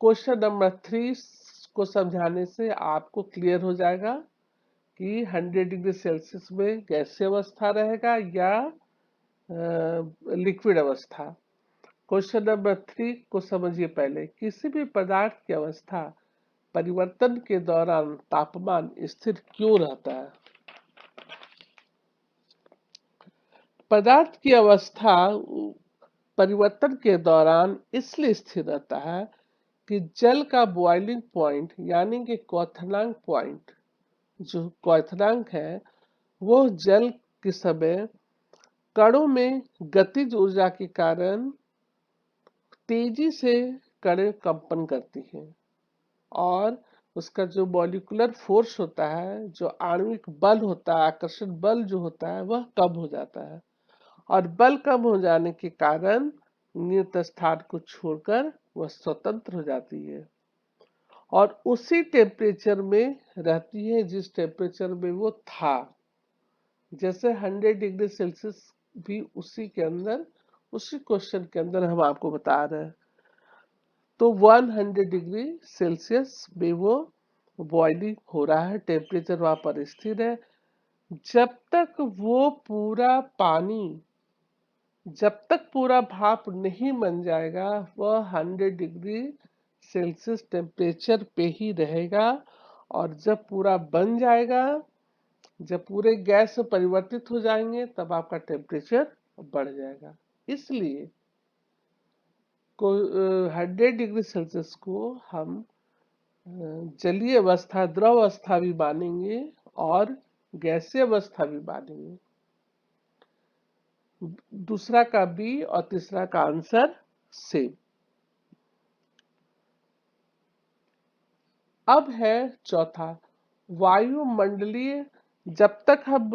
क्वेश्चन नंबर 3 को समझाने से आपको क्लियर हो जाएगा कि 100 डिग्री सेल्सियस में गैसीय अवस्था रहेगा या लिक्विड अवस्था। क्वेश्चन नंबर 3 को समझिए पहले। किसी भी पदार्थ की अवस्था परिवर्तन के दौरान तापमान स्थिर क्यों रहता है? पदार्थ की अवस्था परिवर्तन के दौरान इसलिए स्थिर रहता है कि जल का बॉइलिंग पॉइंट यानी कि क्वथनांक पॉइंट, जो क्वथनांक है, वो जल के समय कणों में गतिज ऊर्जा के कारण तेजी से कणें कंपन करती हैं और उसका जो मॉलिक्यूलर फोर्स होता है, जो आणविक बल होता है, आकर्षण बल जो होता है, वह कम हो जाता है और बल कम हो जाने के कारण नियत स्थान को छोड़कर वह स्वतंत्र हो जाती है और उसी टेम्परेचर में रहती है जिस टेम्परेचर में वो था। जैसे 100 डिग्री सेल्सियस भी उसी के अंदर, उसी क्वेश्चन के अंदर हम आपको बता रहे हैं। तो 100 डिग्री सेल्सियस में वो बॉइलिंग हो रहा है, टेम्परेचर वहां पर स्थिर है। जब तक वो पूरा पानी, जब तक पूरा भाप नहीं बन जाएगा, वह 100 डिग्री सेल्सियस टेम्परेचर पे ही रहेगा और जब पूरा बन जाएगा, जब पूरे गैस में परिवर्तित हो जाएंगे, तब आपका टेम्परेचर बढ़ जाएगा। इसलिए 100 डिग्री सेल्सियस को हम जलीय अवस्था, द्रव अवस्था भी मानेंगे और गैसीय अवस्था भी मानेंगे। दूसरा का बी और तीसरा का आंसर सेम। अब है चौथा, वायुमंडलीय। जब तक हम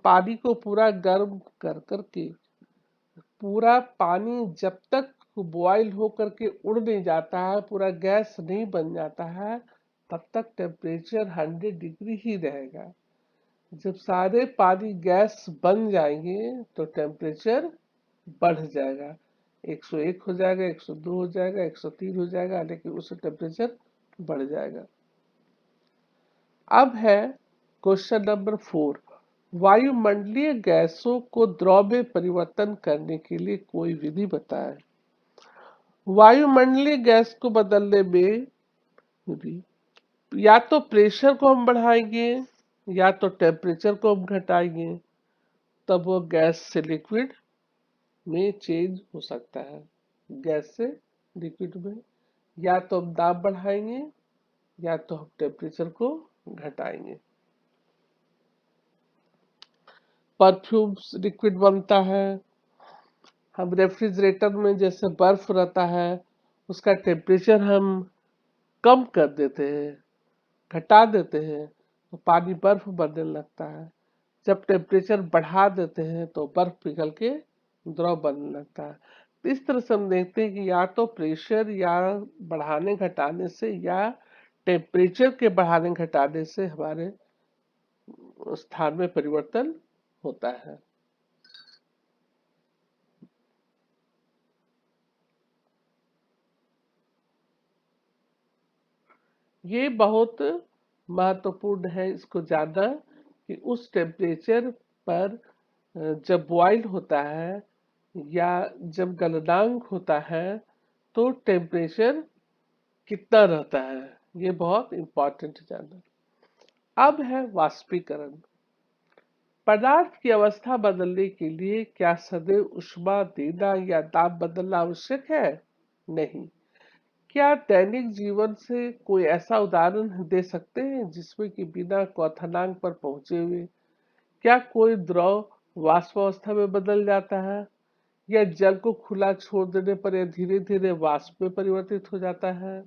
पानी को पूरा गर्म कर करके, पूरा पानी जब तक बॉयल होकर के उड़ नहीं जाता है, पूरा गैस नहीं बन जाता है, तब तक टेम्परेचर 100 डिग्री ही रहेगा। जब सारे पानी गैस बन जाएंगे तो टेम्परेचर बढ़ जाएगा, 101 हो जाएगा, 102 हो जाएगा, 103 हो जाएगा, लेकिन उससे टेम्परेचर बढ़ जाएगा। अब है क्वेश्चन नंबर 4, वायुमंडलीय गैसों को द्रव में परिवर्तन करने के लिए कोई विधि बताएं। वायुमंडलीय गैस को बदलने में या तो प्रेशर को हम बढ़ाएंगे या तो टेम्परेचर को हम घटाएंगे, तब वो गैस से लिक्विड में चेंज हो सकता है। गैस से लिक्विड में या तो हम दाब बढ़ाएंगे या तो हम टेम्परेचर को घटाएंगे। परफ्यूम लिक्विड बनता है। हम रेफ्रिजरेटर में जैसे बर्फ रहता है, उसका टेम्परेचर हम कम कर देते हैं, घटा देते हैं, तो पानी बर्फ बनने लगता है। जब टेम्परेचर बढ़ा देते हैं तो बर्फ पिघल के द्रव बनने लगता है। तो इस तरह से हम देखते हैं कि या तो प्रेशर या बढ़ाने घटाने से या टेम्परेचर के बढ़ाने घटाने से हमारे स्थान में परिवर्तन होता है। ये बहुत महत्वपूर्ण है इसको जानना कि उस टेम्परेचर पर जब बॉइल होता है या जब गलनांक होता है तो टेम्परेचर कितना रहता है, ये बहुत इंपॉर्टेंट जानना। अब है वाष्पीकरण। पदार्थ की अवस्था बदलने के लिए क्या सदैव ऊष्मा देना या दाब बदलना आवश्यक है? नहीं। क्या दैनिक जीवन से कोई ऐसा उदाहरण दे सकते हैं जिसमें कि बिना क्वथनांक पर पहुंचे हुए क्या कोई द्रव वाष्पावस्था में बदल जाता है या जल को खुला छोड़ देने पर यह धीरे धीरे वाष्प में परिवर्तित हो जाता है?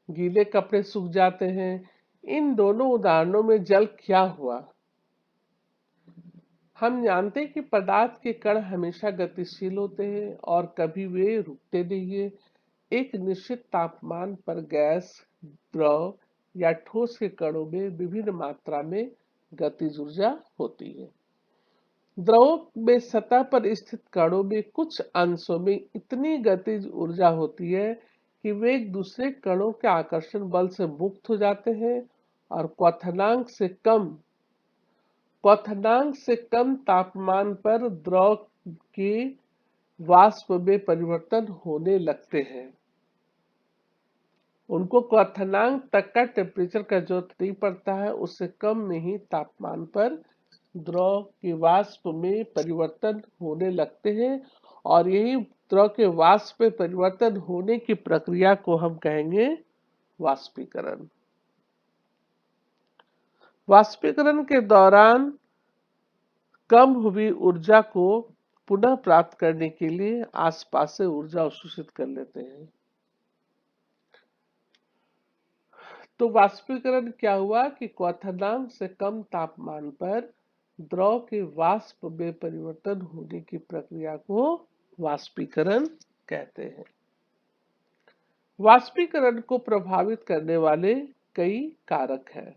गीले कपड़े सूख जाते हैं। इन दोनों उदाहरणों में जल क्या हुआ? हम जानते हैं कि पदार्थ के कण हमेशा गतिशील होते हैं और कभी वे रुकते नहीं है। एक निश्चित तापमान पर गैस, द्रव या ठोस के कणों में विभिन्न मात्रा में गतिज ऊर्जा होती है। द्रव में सतह पर स्थित कणों में कुछ अंशों में इतनी गतिज ऊर्जा होती है कि वे एक दूसरे कणों के आकर्षण बल से मुक्त हो जाते हैं और क्वथनांक से कम तापमान पर द्रव के वाष्प में परिवर्तन होने लगते हैं। उनको क्वथनांक तक का टेम्परेचर का जरूरत नहीं पड़ता है, उससे कम में ही तापमान पर द्रव के वाष्प में परिवर्तन होने लगते हैं और यही द्रव के वाष्प में परिवर्तन होने की प्रक्रिया को हम कहेंगे वाष्पीकरण। वाष्पीकरण के दौरान कम हुई ऊर्जा को पुनः प्राप्त करने के लिए आसपास से ऊर्जा अवशोषित कर लेते हैं। तो वाष्पीकरण क्या हुआ कि क्वथनांक से कम तापमान पर द्रव के वाष्प में परिवर्तन होने की प्रक्रिया को वाष्पीकरण कहते हैं। वाष्पीकरण को प्रभावित करने वाले कई कारक हैं।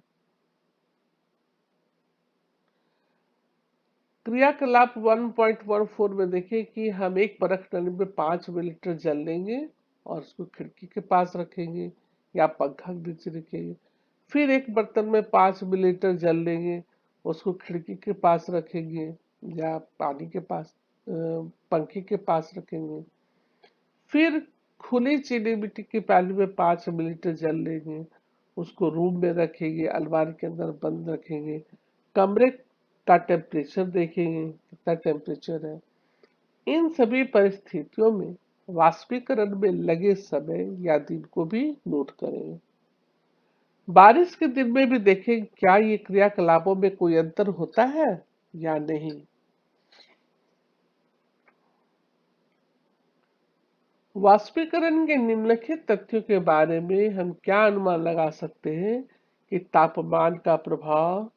क्रियाकलाप 1.14 में देखें कि हम एक परख नली में 5 मिलीलीटर जल लेंगे और उसको खिड़की के पास रखेंगे या पंखा के नीचे रखेंगे। फिर एक बर्तन में 5 मिलीलीटर जल लेंगे, उसको खिड़की के पास रखेंगे या पानी के पास पंखे के पास रखेंगे। फिर खुली चीनी मिट्टी की प्याली में 5 मिलीलीटर जल लेंगे, उसको रूम में रखेंगे, अलमारी के अंदर बंद रखेंगे, कमरे का टेम्परेचर देखेंगे कितना टेम्परेचर है। इन सभी परिस्थितियों में वाष्पीकरण में लगे समय या दिन को भी नोट करें। बारिश के दिन में भी देखें क्या ये क्रियाकलापों में कोई अंतर होता है या नहीं। वाष्पीकरण के निम्नलिखित तथ्यों के बारे में हम क्या अनुमान लगा सकते हैं कि तापमान का प्रभाव,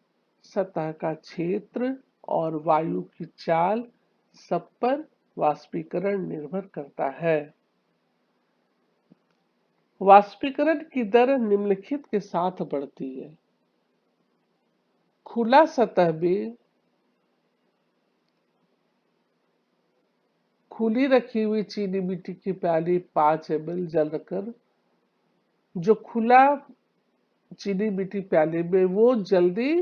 सतह का क्षेत्र और वायु की चाल सब पर वाष्पीकरण निर्भर करता है। वाष्पीकरण की दर निम्नलिखित के साथ बढ़ती है। खुला सतह में खुली रखी हुई चीनी मिट्टी की प्याली 5 ml जल रखकर जो खुला चीनी मिट्टी प्याले में वो जल्दी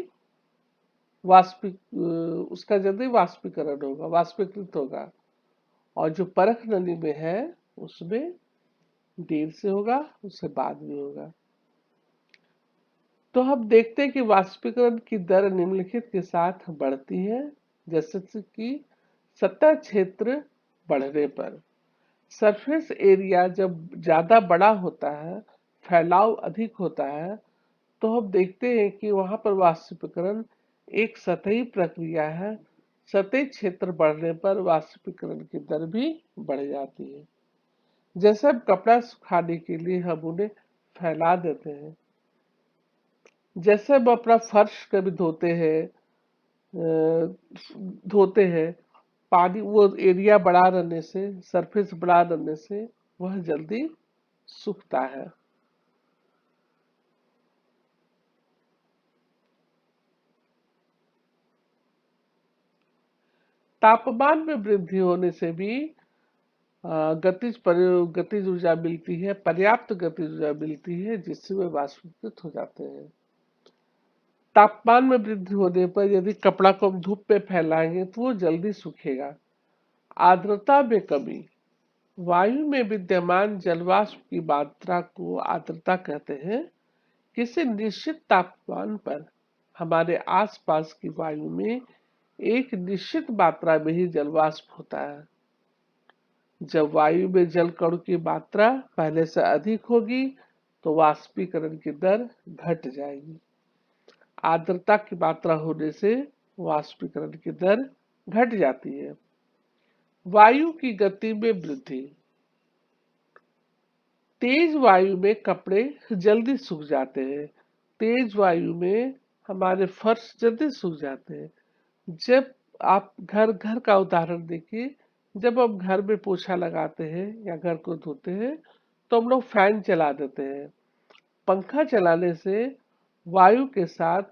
उसका जल्दी वाष्पीकरण होगा, वाष्पीकृत होगा, और जो परख नली में है उसमें देर से होगा, उससे बाद में होगा। तो हम देखते हैं कि वाष्पीकरण की दर निम्नलिखित के साथ बढ़ती है, जैसे कि सतह क्षेत्र बढ़ने पर सरफेस एरिया जब ज्यादा बड़ा होता है, फैलाव अधिक होता है, तो हम देखते हैं कि वहां पर वाष्पीकरण एक सतही प्रक्रिया है। सतही क्षेत्र बढ़ने पर वाष्पीकरण की दर भी बढ़ जाती है। जैसे हम कपड़ा सुखाने के लिए हम उन्हें फैला देते हैं, जैसे हम अपना फर्श कभी धोते हैं, पानी वो एरिया बड़ा रहने से, सरफेस बड़ा रहने से वह जल्दी सूखता है। तापमान में वृद्धि होने से भी गतिज ऊर्जा मिलती है, पर्याप्त गतिज ऊर्जा मिलती है, जिससे वे वाष्पीकृत हो जाते हैं। तापमान में वृद्धि होने पर यदि कपड़ा को हम धूप पे फैलाएंगे तो वो जल्दी सूखेगा। आर्द्रता में कमी, वायु में विद्यमान जलवाष्प की मात्रा को आर्द्रता कहते हैं। किसी निश्चित तापमान पर हमारे आसपास की वायु में एक निश्चित मात्रा में ही जलवाष्प होता है। जब वायु में जल कणों की मात्रा पहले से अधिक होगी तो वाष्पीकरण की दर घट जाएगी। आर्द्रता की मात्रा होने से वाष्पीकरण की दर घट जाती है। वायु की गति में वृद्धि, तेज वायु में कपड़े जल्दी सूख जाते हैं। तेज वायु में हमारे फर्श जल्दी सूख जाते हैं। जब आप घर घर का उदाहरण देखिए, जब हम घर में पोछा लगाते हैं या घर को धोते हैं तो हम लोग फैन चला देते हैं। पंखा चलाने से वायु के साथ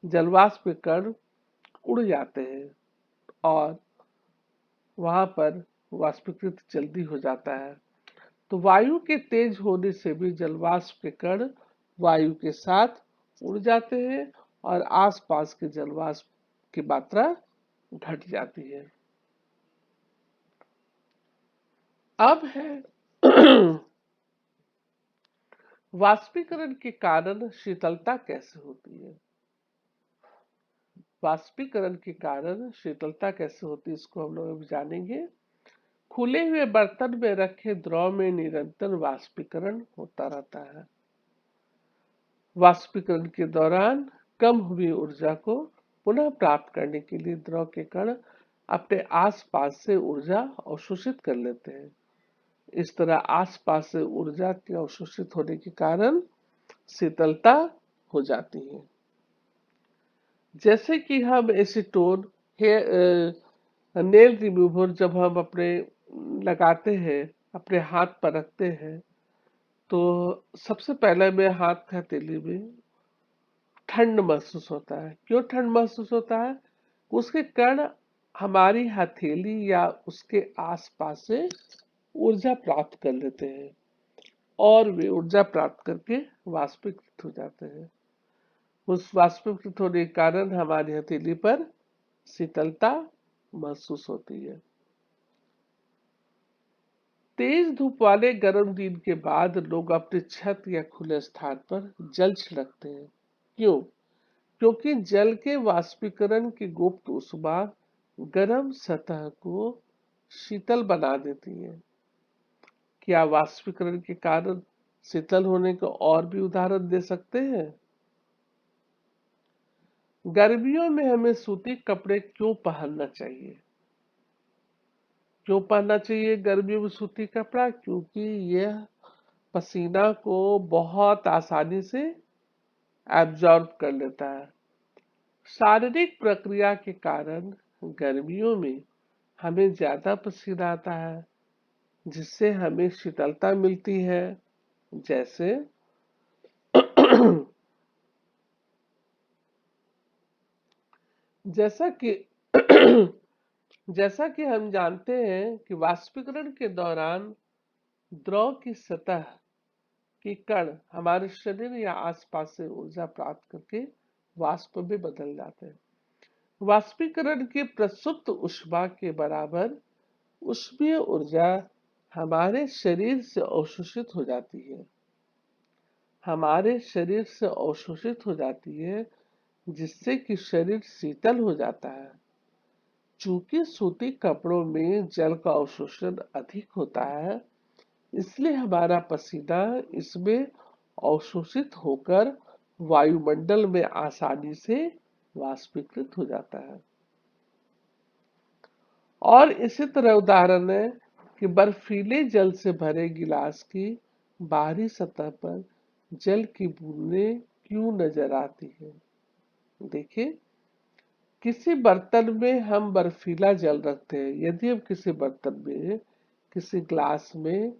जलवाष्प के कण उड़ जाते हैं और वहां पर वाष्पीकृत जल्दी हो जाता है। तो वायु के तेज होने से भी जलवाष्प के कण वायु के साथ उड़ जाते हैं और आसपास के जलवाष्प की मात्रा घट जाती है। अब है वाष्पीकरण के कारण शीतलता कैसे होती है। वाष्पीकरण के कारण शीतलता कैसे होती है इसको हम लोग जानेंगे। खुले हुए बर्तन में रखे द्रव में निरंतर वाष्पीकरण होता रहता है। वाष्पीकरण के दौरान कम हुई ऊर्जा को पुनः प्राप्त करने के लिए द्रव के कण अपने आसपास से ऊर्जा अवशोषित कर लेते हैं। इस तरह आसपास से ऊर्जा के अवशोषित होने के कारण शीतलता हो जाती है। जैसे कि हम एसीटोन नेल रिमूवर जब हम अपने लगाते हैं, अपने हाथ पर रखते हैं, तो सबसे पहले में हाथ का हथेली में ठंड महसूस होता है। क्यों ठंड महसूस होता है? उसके कण हमारी हथेली या उसके आसपास से ऊर्जा प्राप्त कर लेते हैं और वे ऊर्जा प्राप्त करके वाष्पीकृत हो जाते हैं। उस वाष्पीकृत होने के कारण हमारी हथेली पर शीतलता महसूस होती है। तेज धूप वाले गर्म दिन के बाद लोग अपनी छत या खुले स्थान पर जल छिड़कते हैं। क्यों? क्योंकि जल के वाष्पीकरण की गुप्त ऊष्मा गर्म सतह को शीतल बना देती है। क्या वाष्पीकरण के कारण शीतल होने का और भी उदाहरण दे सकते हैं? गर्मियों में हमें सूती कपड़े क्यों पहनना चाहिए? क्यों पहनना चाहिए गर्मियों में सूती कपड़ा? क्योंकि यह पसीना को बहुत आसानी से एब्जॉर्ब कर लेता है। शारीरिक प्रक्रिया के कारण गर्मियों में हमें ज्यादा पसीना आता है, जिससे हमें शीतलता मिलती है। जैसे जैसा कि जैसा कि हम जानते हैं कि वाष्पीकरण के दौरान द्रव की सतह की कण हमारे शरीर या आसपास से ऊर्जा प्राप्त करके वाष्प में बदल जाते हैं। वाष्पीकरण की प्रसुप्त ऊष्मा के बराबर ऊष्मीय ऊर्जा हमारे शरीर से अवशोषित हो जाती है। हमारे शरीर से अवशोषित हो जाती है, जिससे कि शरीर शीतल हो जाता है। चूंकि सूती कपड़ों में जल का अवशोषण अधिक होता है, इसलिए हमारा पसीना इसमें अवशोषित होकर वायुमंडल में आसानी से वाष्पीकृत हो जाता है। और इसी तरह उदाहरण है कि बर्फीले जल से भरे गिलास की बाहरी सतह पर जल की बूंदें क्यों नजर आती है? देखिए, किसी बर्तन में हम बर्फीला जल रखते हैं। यदि हम किसी बर्तन में, किसी ग्लास में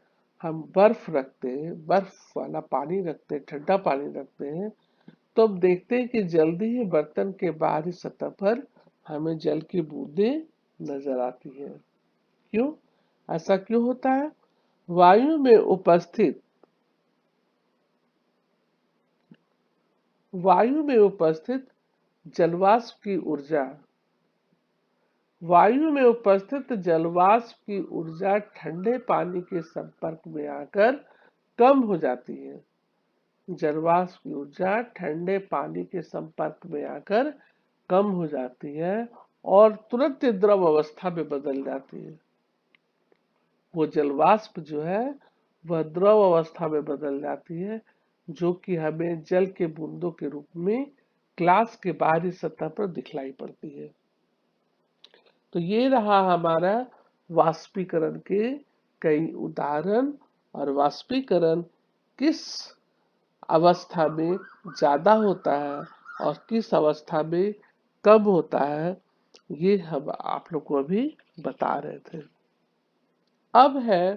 हम बर्फ रखते हैं, बर्फ वाला पानी रखते हैं, ठंडा पानी रखते हैं, तो हम देखते हैं कि जल्दी ही बर्तन के बाहरी सतह पर हमें जल की बूंदें नजर आती है। क्यों? ऐसा क्यों होता है? वायु में उपस्थित वायु में उपस्थित जलवाष्प की ऊर्जा वायु में उपस्थित जलवाष्प की ऊर्जा ठंडे पानी के संपर्क में आकर कम हो जाती है। जलवाष्प की ऊर्जा ठंडे पानी के संपर्क में आकर कम हो जाती है और तुरंत द्रव अवस्था में बदल जाती है। वो जलवाष्प जो है वह द्रव अवस्था में बदल जाती है, जो कि हमें जल के बूंदों के रूप में ग्लास के बाहरी सतह पर दिखलाई पड़ती है। तो ये रहा हमारा वाष्पीकरण के कई उदाहरण और वाष्पीकरण किस अवस्था में ज्यादा होता है और किस अवस्था में कम होता है, ये हम आप लोग को अभी बता रहे थे। अब है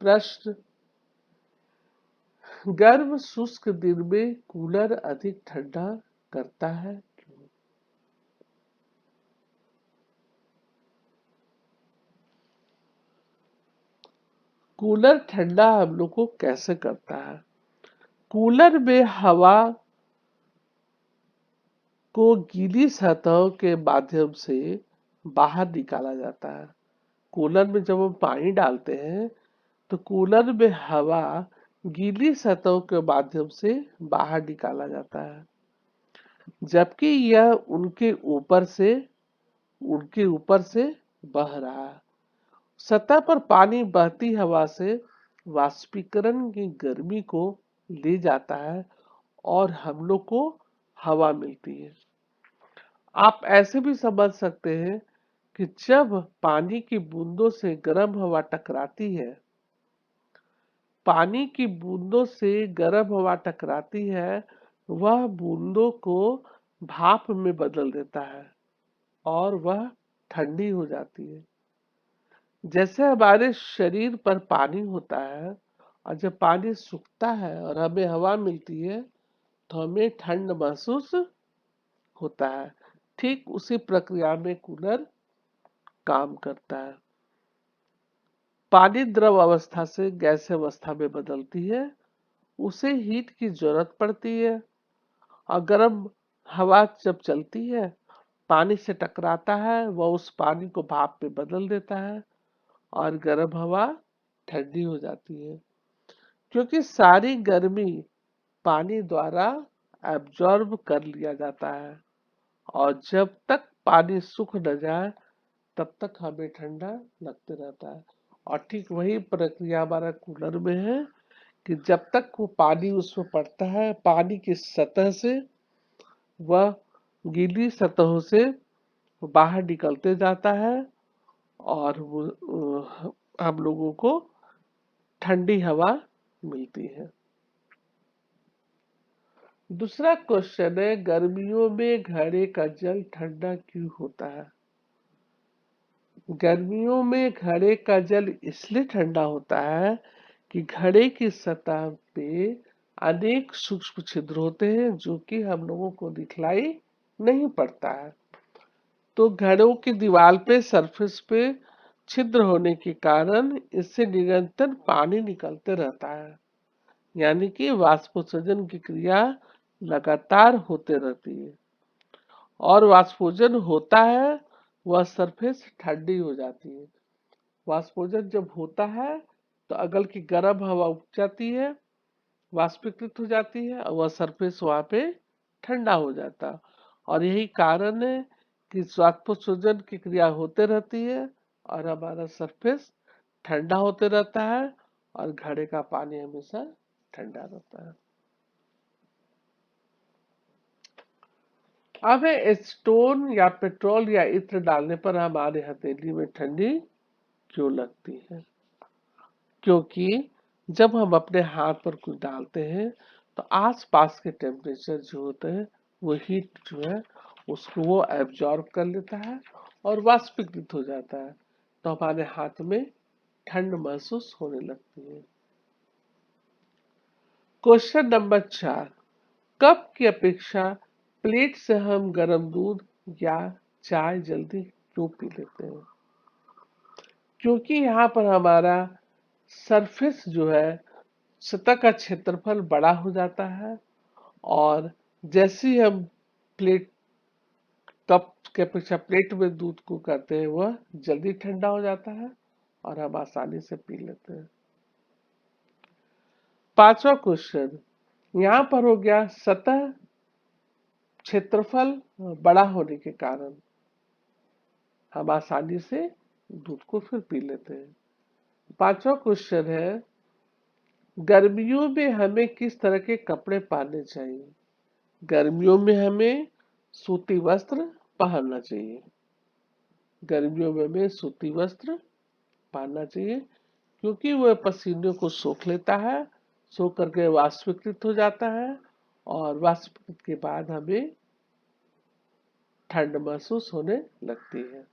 प्रश्न, गर्म शुष्क दिन में कूलर अधिक ठंडा करता है क्यों? कूलर ठंडा हम लोग को कैसे करता है? कूलर में हवा को गीली सतहों के माध्यम से बाहर निकाला जाता है। कूलर में जब हम पानी डालते हैं तो कूलर में हवा गीली सतहों के माध्यम से बाहर निकाला जाता है, जबकि यह उनके ऊपर से बह रहा है। सतह पर पानी बहती हवा से वाष्पीकरण की गर्मी को ले जाता है और हम लोग को हवा मिलती है। आप ऐसे भी समझ सकते हैं कि जब पानी की बूंदों से गर्म हवा टकराती है, पानी की बूंदों से गर्म हवा टकराती है, वह बूंदों को भाप में बदल देता है और वह ठंडी हो जाती है। जैसे हमारे शरीर पर पानी होता है और जब पानी सूखता है और हमें हवा मिलती है तो हमें ठंड महसूस होता है। ठीक उसी प्रक्रिया में कूलर काम करता है। पानी द्रव अवस्था से गैस अवस्था में बदलती है, उसे हीट की जरूरत पड़ती है और गर्म हवा जब चलती है, पानी से टकराता है, वह उस पानी को भाप में बदल देता है और गर्म हवा ठंडी हो जाती है। क्योंकि सारी गर्मी पानी द्वारा एब्जॉर्ब कर लिया जाता है और जब तक पानी सूख न जाए तब तक हमें ठंडा लगते रहता है। और ठीक वही प्रक्रिया हमारा कूलर में है कि जब तक वो पानी उसमें पड़ता है, पानी की सतह से वह गीली सतहों से बाहर निकलते जाता है और हम लोगों को ठंडी हवा मिलती है। दूसरा क्वेश्चन है, गर्मियों में घड़े का जल ठंडा क्यों होता है? गर्मियों में घड़े का जल इसलिए ठंडा होता है कि घड़े की सतह पे अनेक सूक्ष्म छिद्र होते हैं जो कि हम लोगों को दिखलाई नहीं पड़ता है। तो घड़ों की दीवार पे सरफेस पे छिद्र होने के कारण इससे निरंतर पानी निकलते रहता है, यानी कि वाष्पोत्सर्जन की क्रिया लगातार होते रहती है और वाष्पोत्सर्जन होता है, वह सरफेस ठंडी हो जाती है। वाष्पोत्सर्जन जब होता है तो अगल की गर्म हवा उठ जाती है, वाष्पीकृत हो जाती है और वह सरफेस वहां पे ठंडा हो जाता है। और यही कारण है कि वाष्पोत्सर्जन की क्रिया होते रहती है और हमारा सरफेस ठंडा होते रहता है और घड़े का पानी हमेशा ठंडा रहता है। अब स्टोन या पेट्रोल या इत्र डालने पर हमारे हथेली में ठंडी क्यों लगती है? क्योंकि जब हम अपने हाथ पर कुछ डालते हैं तो आसपास के टेम्परेचर जो होते हैं वो हीट जो है उसको वो एब्जॉर्ब कर लेता है और वाष्पीकृत हो जाता है, तो हमारे हाथ में ठंड महसूस होने लगती है। क्वेश्चन नंबर 4, कप की अपेक्षा प्लेट से हम गर्म दूध या चाय जल्दी क्यों पी लेते हैं? क्योंकि यहाँ पर हमारा सरफेस जो है, सतह का क्षेत्रफल बड़ा हो जाता है और जैसे ही हम प्लेट कप के अपेक्षा प्लेट में दूध को करते हैं वह जल्दी ठंडा हो जाता है और हम आसानी से पी लेते हैं। 5वां क्वेश्चन, यहाँ पर हो गया सतह क्षेत्रफल बड़ा होने के कारण हम आसानी से दूध को फिर पी लेते हैं। 5वां क्वेश्चन है, गर्मियों में हमें किस तरह के कपड़े पहनने चाहिए? गर्मियों में हमें सूती वस्त्र पहनना चाहिए। गर्मियों में हमें सूती वस्त्र पहनना चाहिए क्योंकि वह पसीने को सोख लेता है, सो करके वाष्पीकृत हो जाता है और वाष्पीकृत के बाद हमें ठंड महसूस होने लगती है।